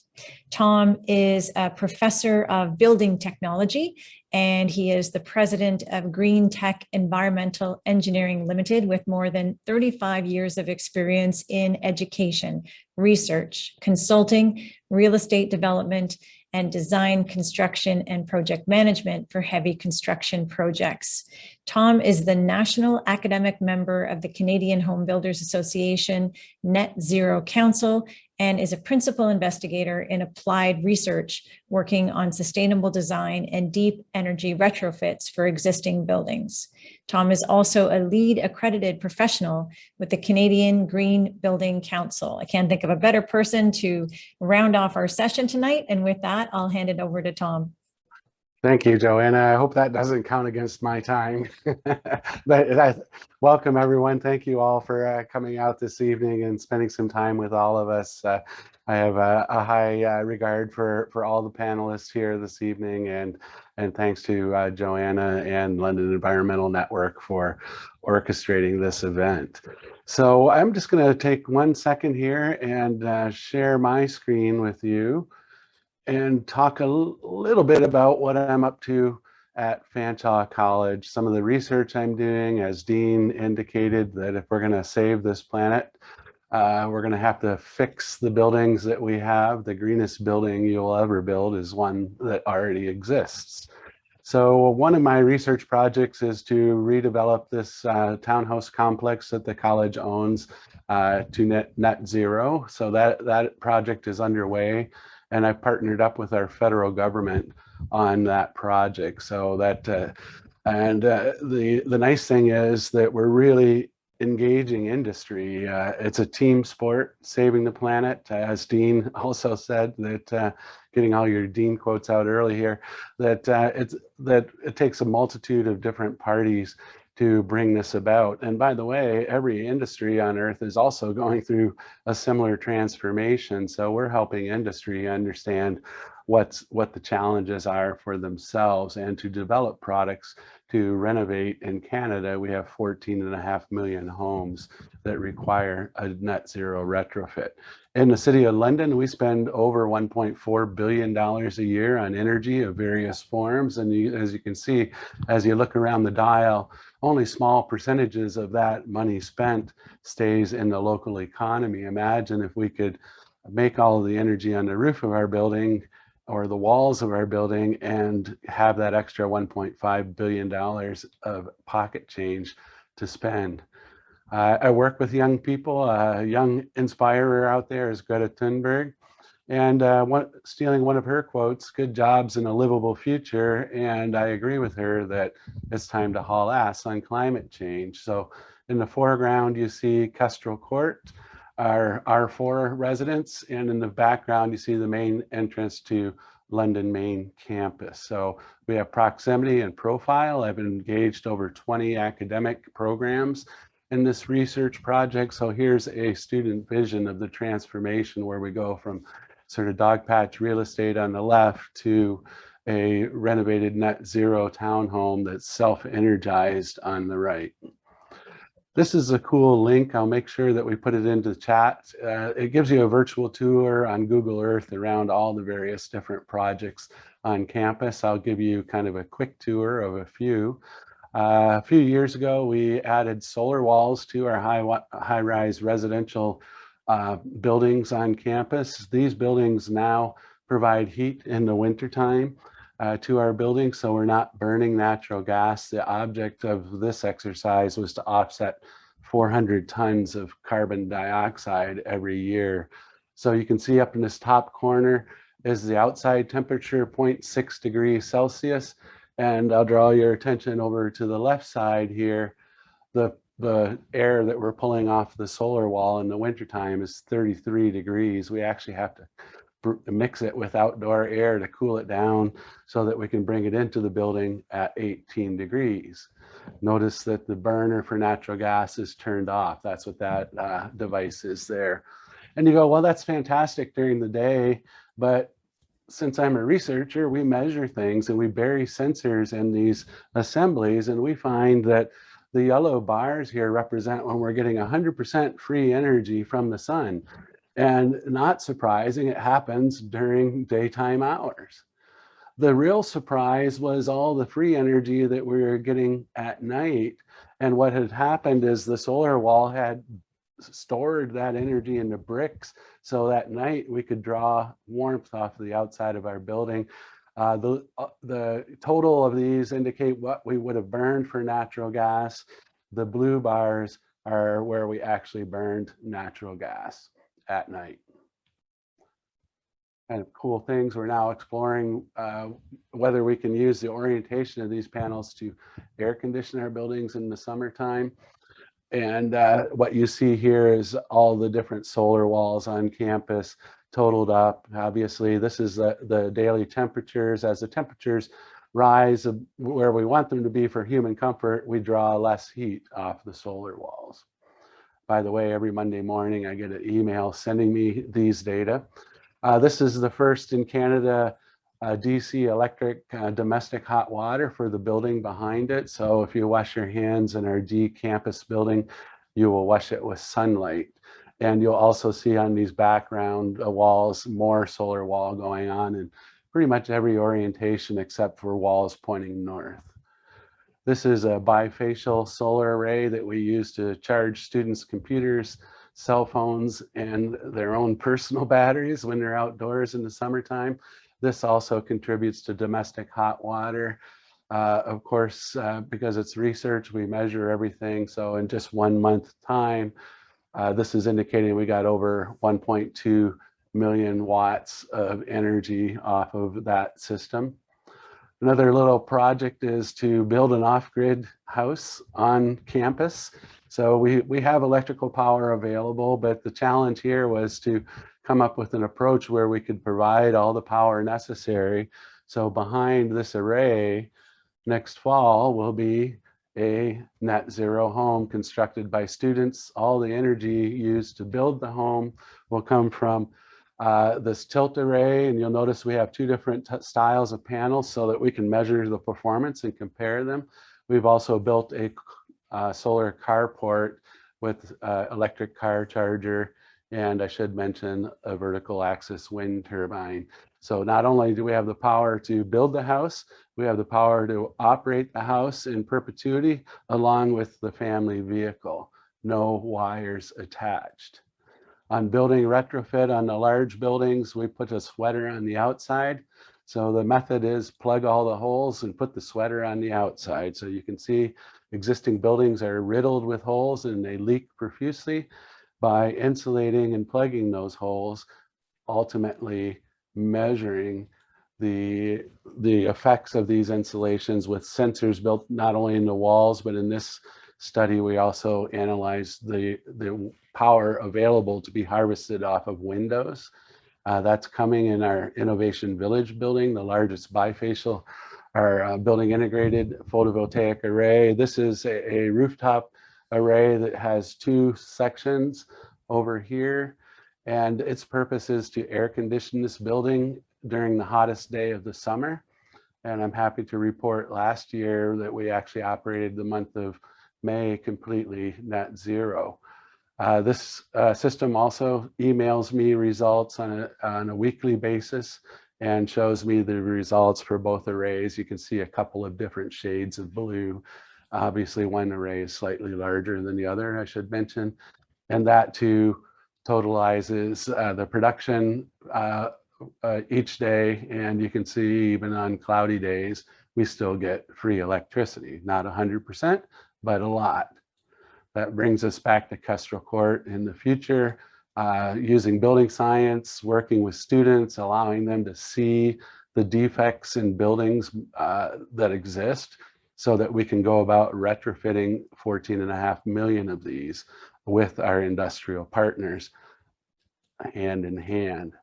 Tom is a professor of building technology, and he is the president of Green Tech Environmental Engineering Limited, with more than 35 years of experience in education, research, consulting, real estate development, and design, construction, and project management for heavy construction projects. Tom is the national academic member of the Canadian Home Builders Association Net Zero Council, and is a principal investigator in applied research working on sustainable design and deep energy retrofits for existing buildings. Tom is also a lead accredited professional with the Canadian Green Building Council. I can't think of a better person to round off our session tonight. And with that, I'll hand it over to Tom. Thank you, Joanna. I hope that doesn't count against my time. But welcome, everyone. Thank you all for coming out this evening and spending some time with all of us. I have a high regard for all the panelists here this evening, and thanks to Joanna and London Environmental Network for orchestrating this event. So I'm just going to take 1 second here and share my screen with you and talk a little bit about what I'm up to at Fanshawe College, some of the research I'm doing. As Dean indicated, that if we're going to save this planet, we're going to have to fix the buildings that we have. The greenest building you'll ever build is one that already exists. So one of my research projects is to redevelop this townhouse complex that the college owns to net zero. So that project is underway, and I've partnered up with our federal government on that project. So that, the nice thing is that we're really engaging industry. It's a team sport, saving the planet. As Dean also said, that getting all your Dean quotes out early here, that it takes a multitude of different parties to bring this about. And by the way, every industry on earth is also going through a similar transformation. So we're helping industry understand what the challenges are for themselves and to develop products to renovate. In Canada, we have 14.5 million homes that require a net zero retrofit. In the city of London, we spend over $1.4 billion a year on energy of various forms. And as you can see, as you look around the dial, only small percentages of that money spent stays in the local economy. Imagine if we could make all of the energy on the roof of our building or the walls of our building and have that extra $1.5 billion of pocket change to spend. I work with young people. A young inspirer out there is Greta Thunberg. And stealing one of her quotes, good jobs and a livable future. And I agree with her that it's time to haul ass on climate change. So in the foreground, you see Kestrel Court, our R4 residence. And in the background, you see the main entrance to London main campus. So we have proximity and profile. I've engaged over 20 academic programs in this research project. So here's a student vision of the transformation where we go from sort of dog patch real estate on the left to a renovated net zero townhome that's self-energized on the right. This is a cool link. I'll make sure that we put it into the chat. It gives you a virtual tour on Google Earth around all the various different projects on campus. I'll give you kind of a quick tour of a few. A few years ago, we added solar walls to our high-rise residential buildings on campus. These buildings now provide heat in the wintertime to our buildings, so we're not burning natural gas. The object of this exercise was to offset 400 tons of carbon dioxide every year. So you can see up in this top corner is the outside temperature, 0.6 degrees Celsius. And I'll draw your attention over to the left side here. The air that we're pulling off the solar wall in the wintertime is 33 degrees. We actually have to mix it with outdoor air to cool it down so that we can bring it into the building at 18 degrees. Notice that the burner for natural gas is turned off. That's what that device is there. And you go, well, that's fantastic during the day, but since I'm a researcher, we measure things and we bury sensors in these assemblies, and we find that the yellow bars here represent when we're getting 100% free energy from the sun. And not surprising, it happens during daytime hours. The real surprise was all the free energy that we were getting at night. And what had happened is the solar wall had stored that energy into bricks, so that night we could draw warmth off the outside of our building. The total of these indicate what we would have burned for natural gas. The blue bars are where we actually burned natural gas at night. Kind of cool things. We're now exploring whether we can use the orientation of these panels to air condition our buildings in the summertime. And what you see here is all the different solar walls on campus totaled up. Obviously, this is the daily temperatures. As the temperatures rise where we want them to be for human comfort, we draw less heat off the solar walls. By the way, every Monday morning, I get an email sending me these data. This is the first in Canada DC electric domestic hot water for the building behind it. So if you wash your hands in our D campus building, you will wash it with sunlight. And you'll also see on these background walls more solar wall going on in pretty much every orientation except for walls pointing north. This is a bifacial solar array that we use to charge students' computers, cell phones, and their own personal batteries when they're outdoors in the summertime. This also contributes to domestic hot water. Of course, because it's research, we measure everything. So in just 1 month time, this is indicating we got over 1.2 million watts of energy off of that system. Another little project is to build an off-grid house on campus. So we have electrical power available, but the challenge here was to come up with an approach where we could provide all the power necessary. So behind this array, next fall will be a net zero home constructed by students. All the energy used to build the home will come from this tilt array, and you'll notice we have two different styles of panels so that we can measure the performance and compare them. We've also built a solar carport with electric car charger, and I should mention a vertical axis wind turbine. So not only do we have the power to build the house, we have the power to operate the house in perpetuity along with the family vehicle. No wires attached. On building retrofit on the large buildings, we put a sweater on the outside. So the method is plug all the holes and put the sweater on the outside. So you can see Existing buildings are riddled with holes and they leak profusely. By insulating and plugging those holes, ultimately measuring the effects of these insulations with sensors built not only in the walls, but in this study, we also analyzed the power available to be harvested off of windows. That's coming in our Innovation Village building, the largest bifacial or building integrated photovoltaic array. This is a rooftop array that has 2 sections over here, and its purpose is to air condition this building during the hottest day of the summer. And I'm happy to report last year that we actually operated the month of May completely net zero. This system also emails me results on a weekly basis and shows me the results for both arrays. You can see a couple of different shades of blue. Obviously, one array is slightly larger than the other, I should mention. And that too totalizes the production each day. And you can see even on cloudy days, we still get free electricity. Not 100%, but a lot. That brings us back to Kestrel Court in the future, using building science, working with students, allowing them to see the defects in buildings that exist so that we can go about retrofitting 14.5 million of these with our industrial partners hand in hand.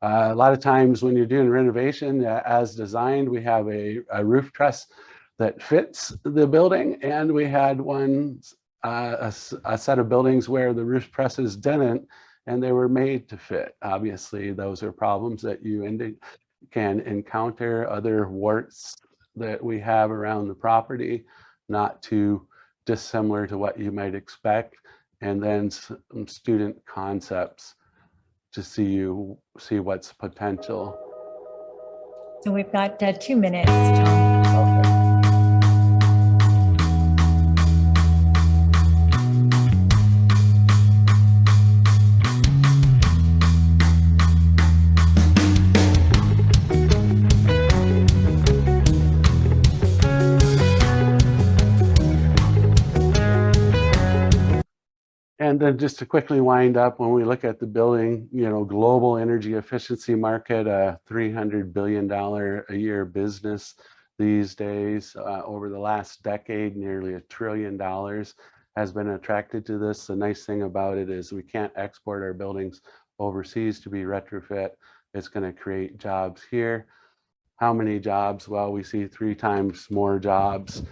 A lot of times when you're doing renovation as designed, we have a roof truss that fits the building, and we had a set of buildings where the roof trusses didn't, and they were made to fit. Obviously, those are problems that you can encounter. Other warts that we have around the property, not too dissimilar to what you might expect, and then some student concepts to see what's potential. So we've got 2 minutes, Tom. And then just to quickly wind up, when we look at the building, global energy efficiency market, a $300 billion a year business these days. Over the last decade, nearly $1 trillion has been attracted to this. The nice thing about it is we can't export our buildings overseas to be retrofit. It's going to create jobs here. How many jobs? Well, we see 3 times more jobs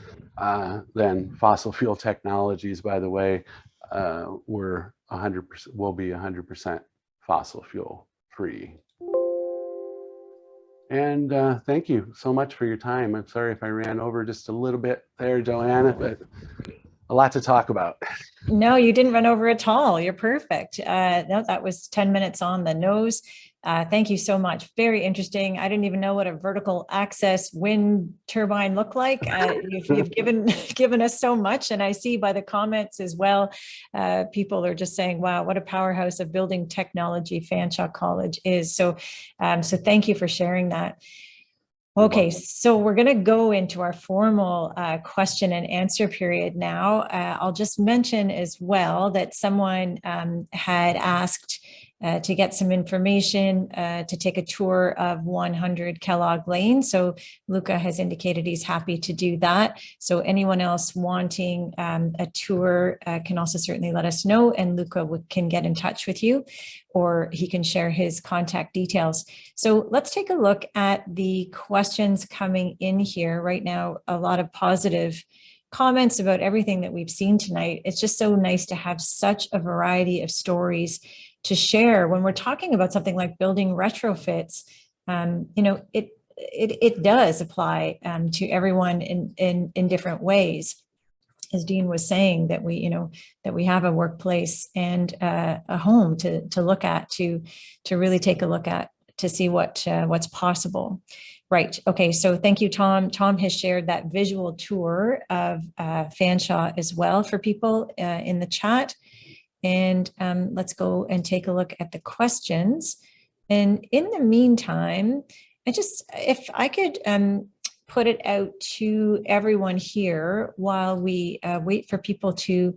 than fossil fuel technologies, by the way. We're 100%, will be 100% fossil fuel free. And thank you so much for your time. I'm sorry if I ran over just a little bit there, Joanna, but a lot to talk about. No, you didn't run over at all. You're perfect. No, that was 10 minutes on the nose. Thank you so much. Very interesting. I didn't even know what a vertical access wind turbine looked like. You've given us so much. And I see by the comments as well, people are just saying, wow, what a powerhouse of building technology Fanshawe College is. So thank you for sharing that. Okay, so we're going to go into our formal question and answer period now. I'll just mention as well that someone had asked to get some information to take a tour of 100 Kellogg Lane. So Luca has indicated he's happy to do that. So anyone else wanting a tour can also certainly let us know, and Luca can get in touch with you, or he can share his contact details. So let's take a look at the questions coming in here right now. A lot of positive comments about everything that we've seen tonight. It's just so nice to have such a variety of stories to share when we're talking about something like building retrofits. It does apply to everyone in different ways. As Dean was saying, that we have a workplace and a home to look at, to really take a look at, to see what's possible. Right. Okay. So thank you, Tom. Tom has shared that visual tour of Fanshawe as well for people in the chat. And let's go and take a look at the questions. And in the meantime, if I could put it out to everyone here while we wait for people to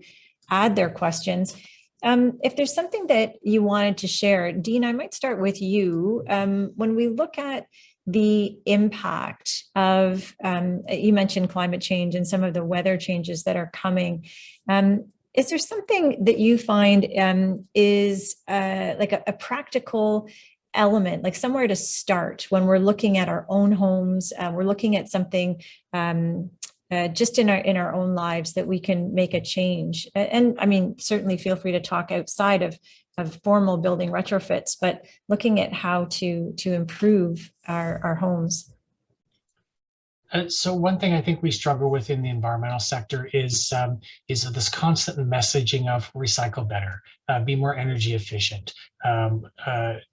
add their questions. If there's something that you wanted to share, Dean, I might start with you. When we look at the impact of, you mentioned climate change and some of the weather changes that are coming, is there something that you find is like a practical element, like somewhere to start when we're looking at our own homes, we're looking at something just in our own lives that we can make a change? And I mean, certainly feel free to talk outside of formal building retrofits, but looking at how to improve our homes. So one thing I think we struggle with in the environmental sector is this constant messaging of recycle better, be more energy efficient,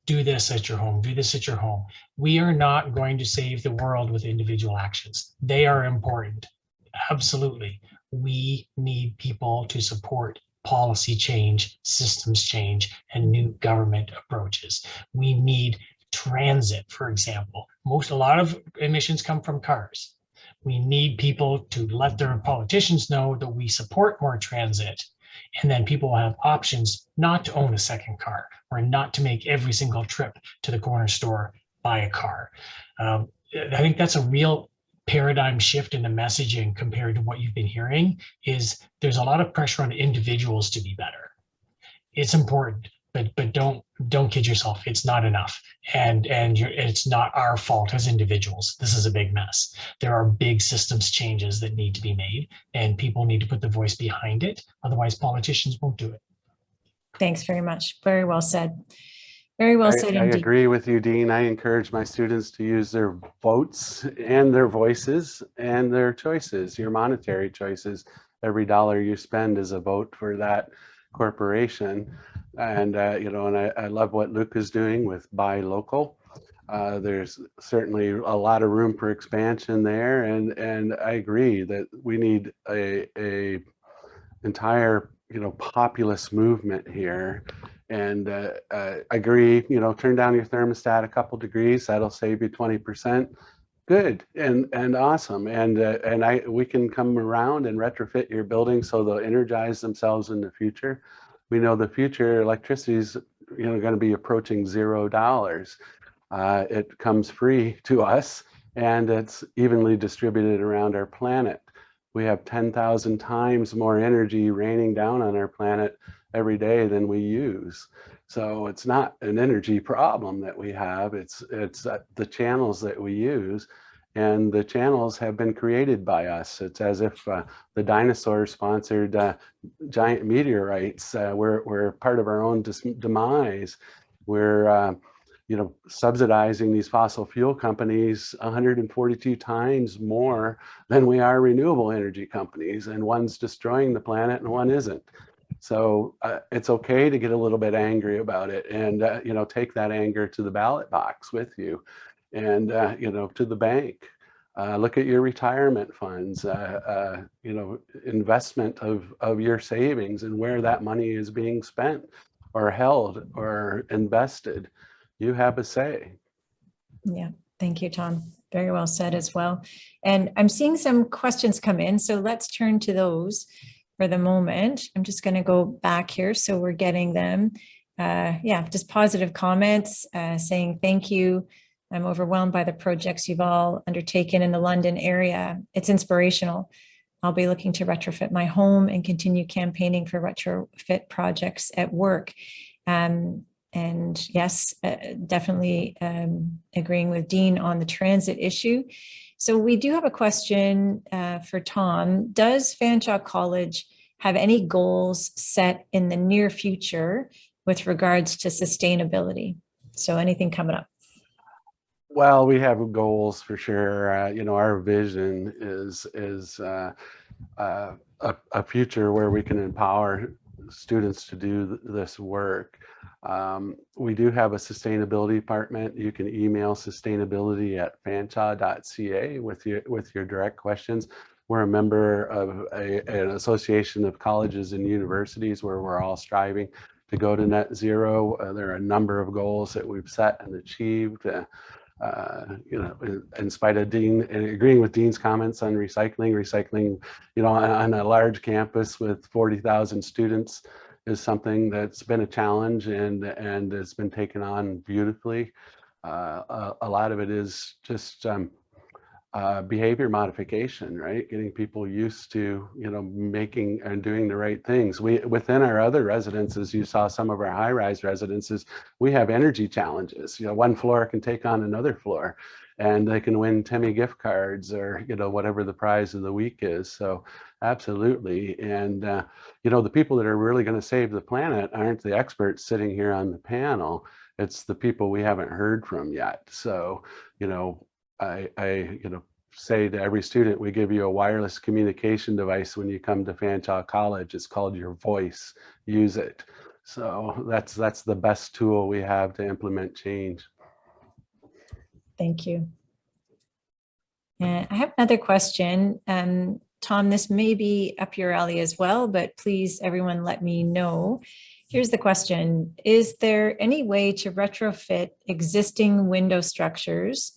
do this at your home, do this at your home. We are not going to save the world with individual actions. They are important, absolutely. We need people to support policy change, systems change, and new government approaches. We need transit, for example. A lot of emissions come from cars. We need people to let their politicians know that we support more transit, and then people will have options not to own a second car or not to make every single trip to the corner store by a car. I think that's a real paradigm shift in the messaging compared to what you've been hearing. Is there's a lot of pressure on individuals to be better. It's important, but don't kid yourself. It's not enough, and it's not our fault as individuals. This is a big mess. There are big systems changes that need to be made, and people need to put the voice behind it. Otherwise, politicians won't do it. Thanks very much. Very well said. Very well said I indeed. agree with you, Dean. I encourage my students to use their votes and their voices and their choices, your monetary choices. Every dollar you spend is a vote for that corporation. And, and I love what Luke is doing with buy local. There's certainly a lot of room for expansion there. And I agree that we need a entire, populist movement here. And I agree, turn down your thermostat a couple degrees, that'll save you 20%. Good and awesome. And we can come around and retrofit your building so they'll energize themselves in the future. We know the future electricity is going to be approaching $0. It comes free to us, and it's evenly distributed around our planet. We have 10,000 times more energy raining down on our planet every day than we use. So it's not an energy problem that we have, it's the channels that we use, and the channels have been created by us. It's as if the dinosaurs sponsored giant meteorites. We're part of our own demise. We're subsidizing these fossil fuel companies 142 times more than we are renewable energy companies, and one's destroying the planet and one isn't. So it's okay to get a little bit angry about it, and take that anger to the ballot box with you, and to the bank. Look at your retirement funds, investment of your savings and where that money is being spent or held or invested. You have a say. Yeah, thank you, Tom. Very well said as well. And I'm seeing some questions come in, so let's turn to those for the moment. I'm just going to go back here so we're getting them. Just positive comments saying thank you. I'm overwhelmed by the projects you've all undertaken in the London area. It's inspirational. I'll be looking to retrofit my home and continue campaigning for retrofit projects at work. And yes, definitely agreeing with Dean on the transit issue. So we do have a question for Tom. Does Fanshawe College have any goals set in the near future with regards to sustainability? So anything coming up? Well, we have goals for sure. Our vision is a future where we can empower students to do this work. We do have a sustainability department. You can email sustainability@fanshawe.ca with your direct questions. We're a member of an association of colleges and universities where we're all striving to go to net zero. There are a number of goals that we've set and achieved. in spite of Dean, agreeing with Dean's comments on recycling, on a large campus with 40,000 students is something that's been a challenge and it's been taken on beautifully. A lot of it is just behavior modification, right? Getting people used to, making and doing the right things. Within our other residences, you saw some of our high-rise residences, we have energy challenges. One floor can take on another floor and they can win Timmy gift cards or, whatever the prize of the week is. So absolutely. And, the people that are really going to save the planet aren't the experts sitting here on the panel. It's the people we haven't heard from yet. So, I say to every student, we give you a wireless communication device when you come to Fanshawe College. It's called your voice. Use it. So that's the best tool we have to implement change. Thank you. And I have another question. Tom, this may be up your alley as well, but please, everyone, let me know. Here's the question. Is there any way to retrofit existing window structures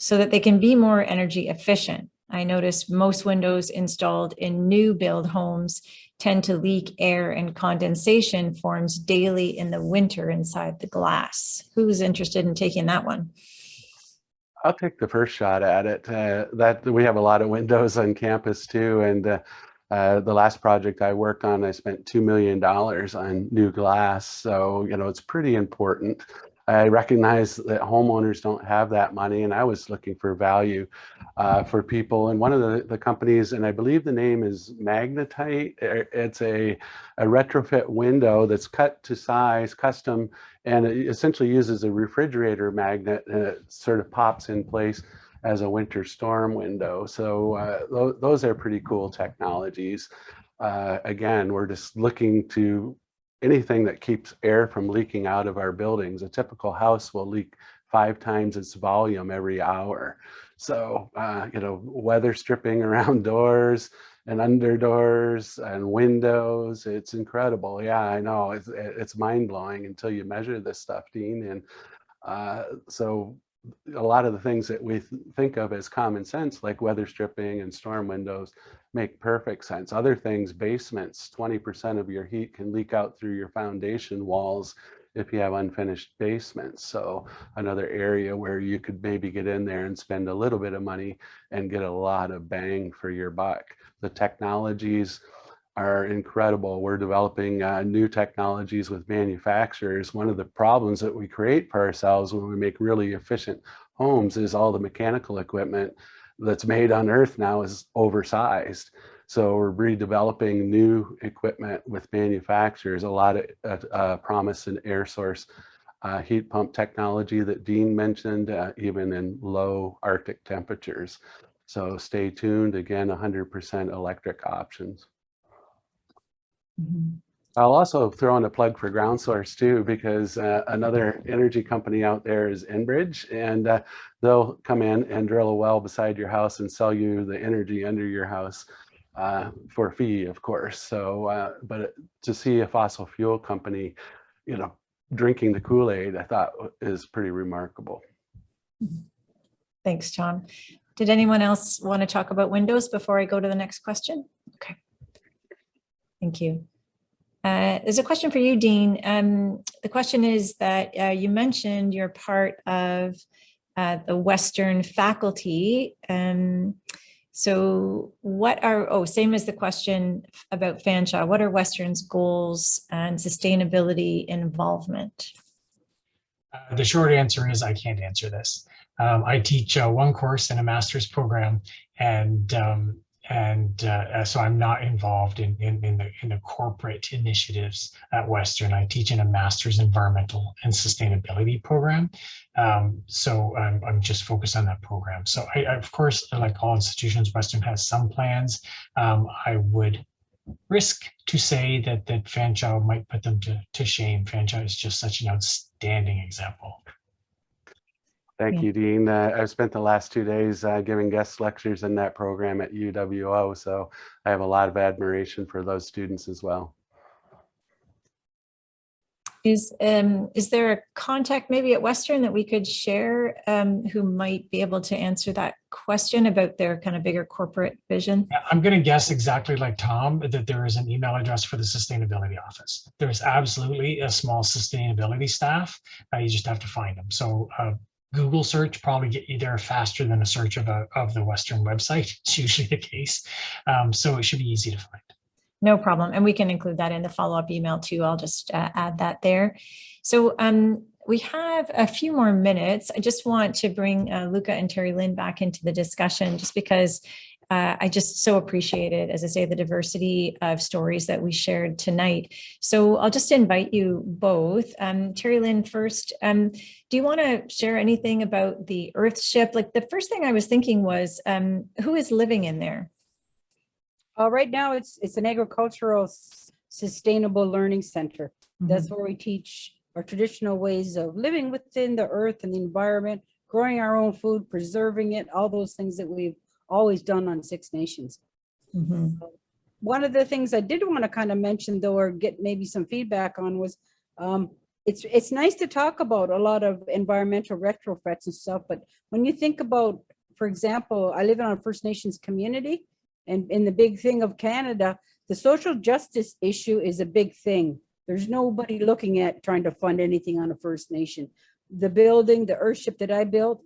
so that they can be more energy efficient? I noticed most windows installed in new build homes tend to leak air and condensation forms daily in the winter inside the glass. Who's interested in taking that one? I'll take the first shot at it. That we have a lot of windows on campus too. And the last project I worked on, I spent $2 million on new glass. So, it's pretty important. I recognize that homeowners don't have that money, and I was looking for value for people. And one of the companies, and I believe the name is Magnetite, it's a retrofit window that's cut to size, custom, and it essentially uses a refrigerator magnet, and it sort of pops in place as a winter storm window. So those are pretty cool technologies. Again, we're just looking to anything that keeps air from leaking out of our buildings. A typical house will leak 5 times its volume every hour. So, weather stripping around doors and under doors and windows, it's incredible. Yeah, I know, it's mind-blowing until you measure this stuff, Dean. And so a lot of the things that we think of as common sense, like weather stripping and storm windows, make perfect sense. Other things, basements, 20% of your heat can leak out through your foundation walls if you have unfinished basements. So another area where you could maybe get in there and spend a little bit of money and get a lot of bang for your buck. The technologies are incredible. We're developing new technologies with manufacturers. One of the problems that we create for ourselves when we make really efficient homes is all the mechanical equipment that's made on Earth now is oversized. So we're redeveloping new equipment with manufacturers, a lot of promise in air source heat pump technology that Dean mentioned, even in low Arctic temperatures. So stay tuned, again, 100% electric options. Mm-hmm. I'll also throw in a plug for Ground Source too, because another energy company out there is Enbridge, and they'll come in and drill a well beside your house and sell you the energy under your house for a fee, of course. So, but to see a fossil fuel company, drinking the Kool-Aid, I thought is pretty remarkable. Thanks, Tom. Did anyone else want to talk about windows before I go to the next question? Okay. Thank you. There's a question for you, Dean. The question is that you mentioned you're part of the Western faculty. So what are, same as the question about Fanshawe, what are Western's goals and sustainability involvement? The short answer is I can't answer this. I teach one course in a master's program, and so I'm not involved in the corporate initiatives at Western. I teach in a master's environmental and sustainability program. So I'm just focused on that program. So I, of course, like all institutions, Western has some plans. I would risk to say that Fanshawe might put them to shame. Fanshawe is just such an outstanding example. Thank you, Dean. I've spent the last 2 days giving guest lectures in that program at UWO, so I have a lot of admiration for those students as well. Is there a contact maybe at Western that we could share who might be able to answer that question about their kind of bigger corporate vision? I'm going to guess exactly like Tom that there is an email address for the sustainability office. There's absolutely a small sustainability staff. You just have to find them. So Google search probably get you there faster than a search of the Western website. It's usually the case. So it should be easy to find. No problem. And we can include that in the follow-up email too. I'll just add that there. So we have a few more minutes. I just want to bring Luca and Terry Lynn back into the discussion just because I just so appreciated, as I say, the diversity of stories that we shared tonight. So I'll just invite you both. Terry Lynn first, do you want to share anything about the Earthship? Like the first thing I was thinking was, who is living in there? Right now, it's an agricultural sustainable learning center. That's where we teach our traditional ways of living within the earth and the environment, growing our own food, preserving it, all those things that we've always done on Six Nations. One of the things I did want to kind of mention, though, or get maybe some feedback on was, it's nice to talk about a lot of environmental retrofits and stuff, but when you think about, for example, I live in a First Nations community, and in the big thing of Canada, the social justice issue is a big thing. There's nobody looking at trying to fund anything on a First Nation. The building, the Earthship that I built,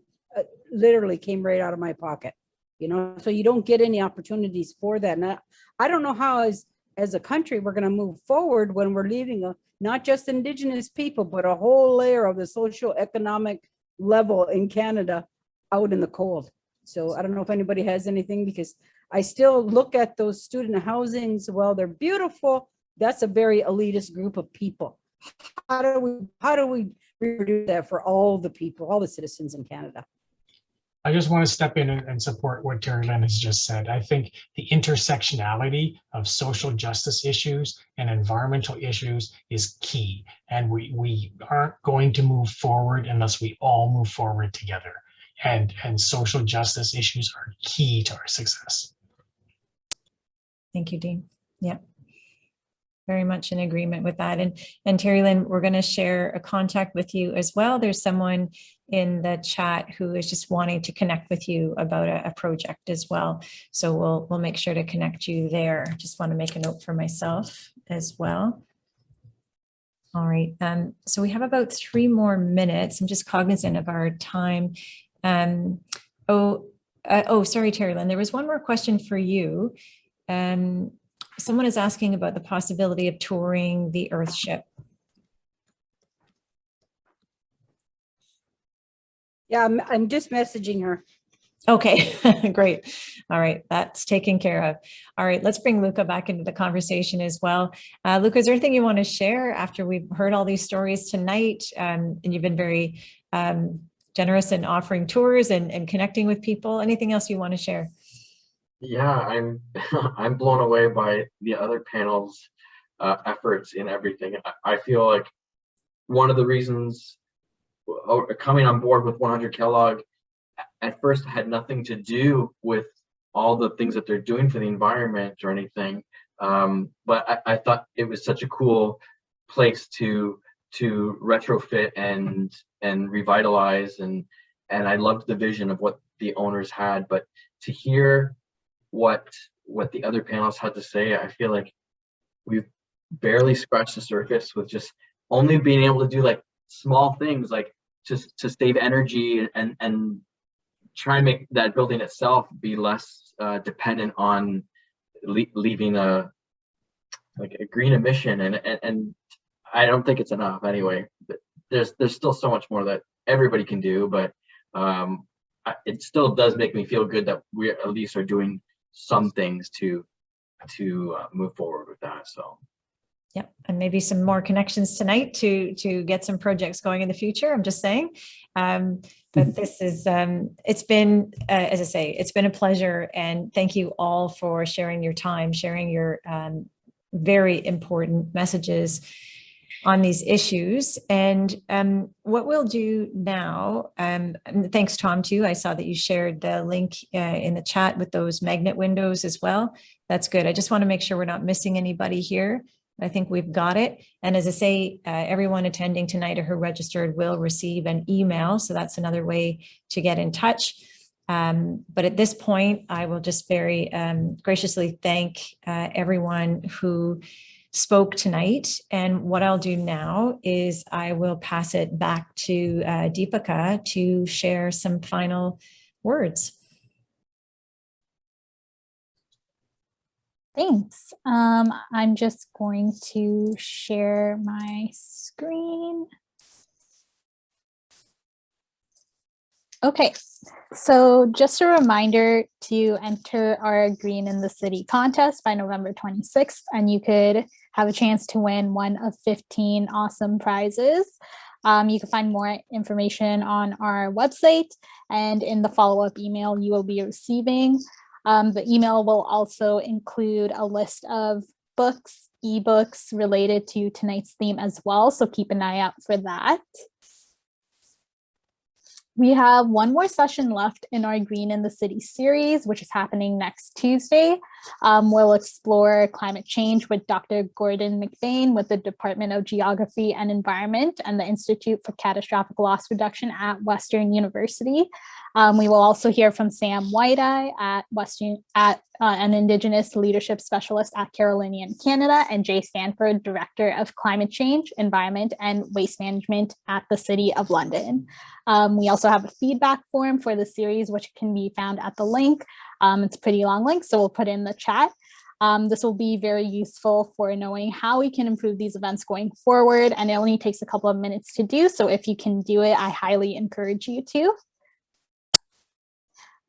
literally came right out of my pocket. You know, so you don't get any opportunities for that. And I don't know how, as a country, we're going to move forward when we're leaving not just Indigenous people, but a whole layer of the social economic level in Canada out in the cold. So I don't know if anybody has anything, because I still look at those student housings. Well, they're beautiful. That's a very elitist group of people. How do we reproduce that for all the people, all the citizens in Canada? I just want to step in and support what Terry Lynn has just said. I think the intersectionality of social justice issues and environmental issues is key. And we aren't going to move forward unless we all move forward together. And social justice issues are key to our success. Thank you, Dean. Yeah, very much in agreement with that. And Terry Lynn, we're going to share a contact with you as well. There's someone in the chat who is just wanting to connect with you about a project as well. So we'll make sure to connect you there. Just want to make a note for myself as well. All right. So we have about 3 more minutes. I'm just cognizant of our time. Sorry, Terry Lynn, there was one more question for you. Someone is asking about the possibility of touring the Earthship. Yeah, I'm just messaging her. Okay, great. All right, that's taken care of. All right, let's bring Luca back into the conversation as well. Luca, is there anything you want to share after we've heard all these stories tonight? And you've been very generous in offering tours and connecting with people. Anything else you want to share? Yeah, I'm blown away by the other panel's efforts in everything. I feel like one of the reasons coming on board with 100 Kellogg at first had nothing to do with all the things that they're doing for the environment or anything, but I thought it was such a cool place to retrofit and revitalize, and I loved the vision of what the owners had. But to hear what the other panelists had to say, I feel like we've barely scratched the surface with just only being able to do like small things, like just to save energy and try and make that building itself be less dependent on leaving a green emission. And I don't think it's enough anyway. But there's still so much more that everybody can do, but it still does make me feel good that we at least are doing some things to move forward with that. So yeah, and maybe some more connections tonight to get some projects going in the future. I'm just saying, but this is it's been, as I say, it's been a pleasure, and thank you all for sharing your time, sharing your very important messages on these issues. And what we'll do now, and thanks Tom too, I saw that you shared the link in the chat with those magnet windows as well. That's good. I just want to make sure we're not missing anybody here. I think we've got it. And as I say, everyone attending tonight or who registered will receive an email. So that's another way to get in touch. But at this point, I will just very graciously thank everyone who spoke tonight. And what I'll do now is I will pass it back to Deepika to share some final words. Thanks. I'm just going to share my screen. Okay, so just a reminder to enter our Green in the City contest by November 26th, and you could have a chance to win one of 15 awesome prizes. You can find more information on our website and in the follow-up email you will be receiving. The email will also include a list of books, ebooks related to tonight's theme as well, so keep an eye out for that. We have one more session left in our Green in the City series, which is happening next Tuesday. We'll explore climate change with Dr. Gordon McBain with the Department of Geography and Environment and the Institute for Catastrophic Loss Reduction at Western University. We will also hear from Sam White-Eye at an Indigenous Leadership Specialist at Carolinian Canada, and Jay Stanford, Director of Climate Change, Environment, and Waste Management at the City of London. We also have a feedback form for the series, which can be found at the link. It's a pretty long link, so we'll put it in the chat. This will be very useful for knowing how we can improve these events going forward, and it only takes a couple of minutes to do, so if you can do it, I highly encourage you to.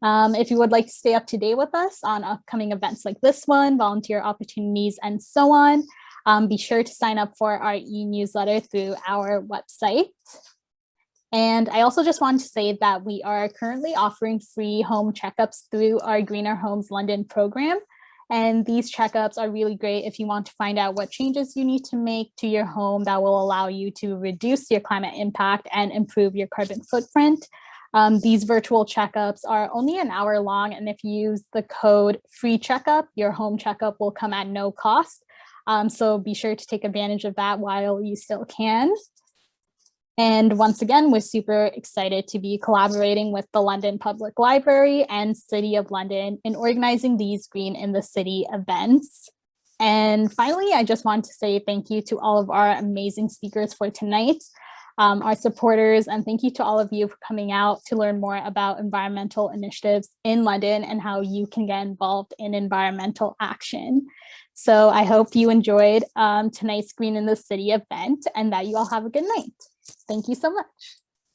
If you would like to stay up to date with us on upcoming events like this one, volunteer opportunities, and so on, be sure to sign up for our e-newsletter through our website. And I also just wanted to say that we are currently offering free home checkups through our Greener Homes London program. And these checkups are really great if you want to find out what changes you need to make to your home that will allow you to reduce your climate impact and improve your carbon footprint. These virtual checkups are only an hour long, and if you use the code FREECHECKUP, your home checkup will come at no cost. So be sure to take advantage of that while you still can. And once again, we're super excited to be collaborating with the London Public Library and City of London in organizing these Green in the City events. And finally, I just want to say thank you to all of our amazing speakers for tonight. Our supporters, and thank you to all of you for coming out to learn more about environmental initiatives in London and how you can get involved in environmental action. So I hope you enjoyed tonight's Green in the City event and that you all have a good night. Thank you so much.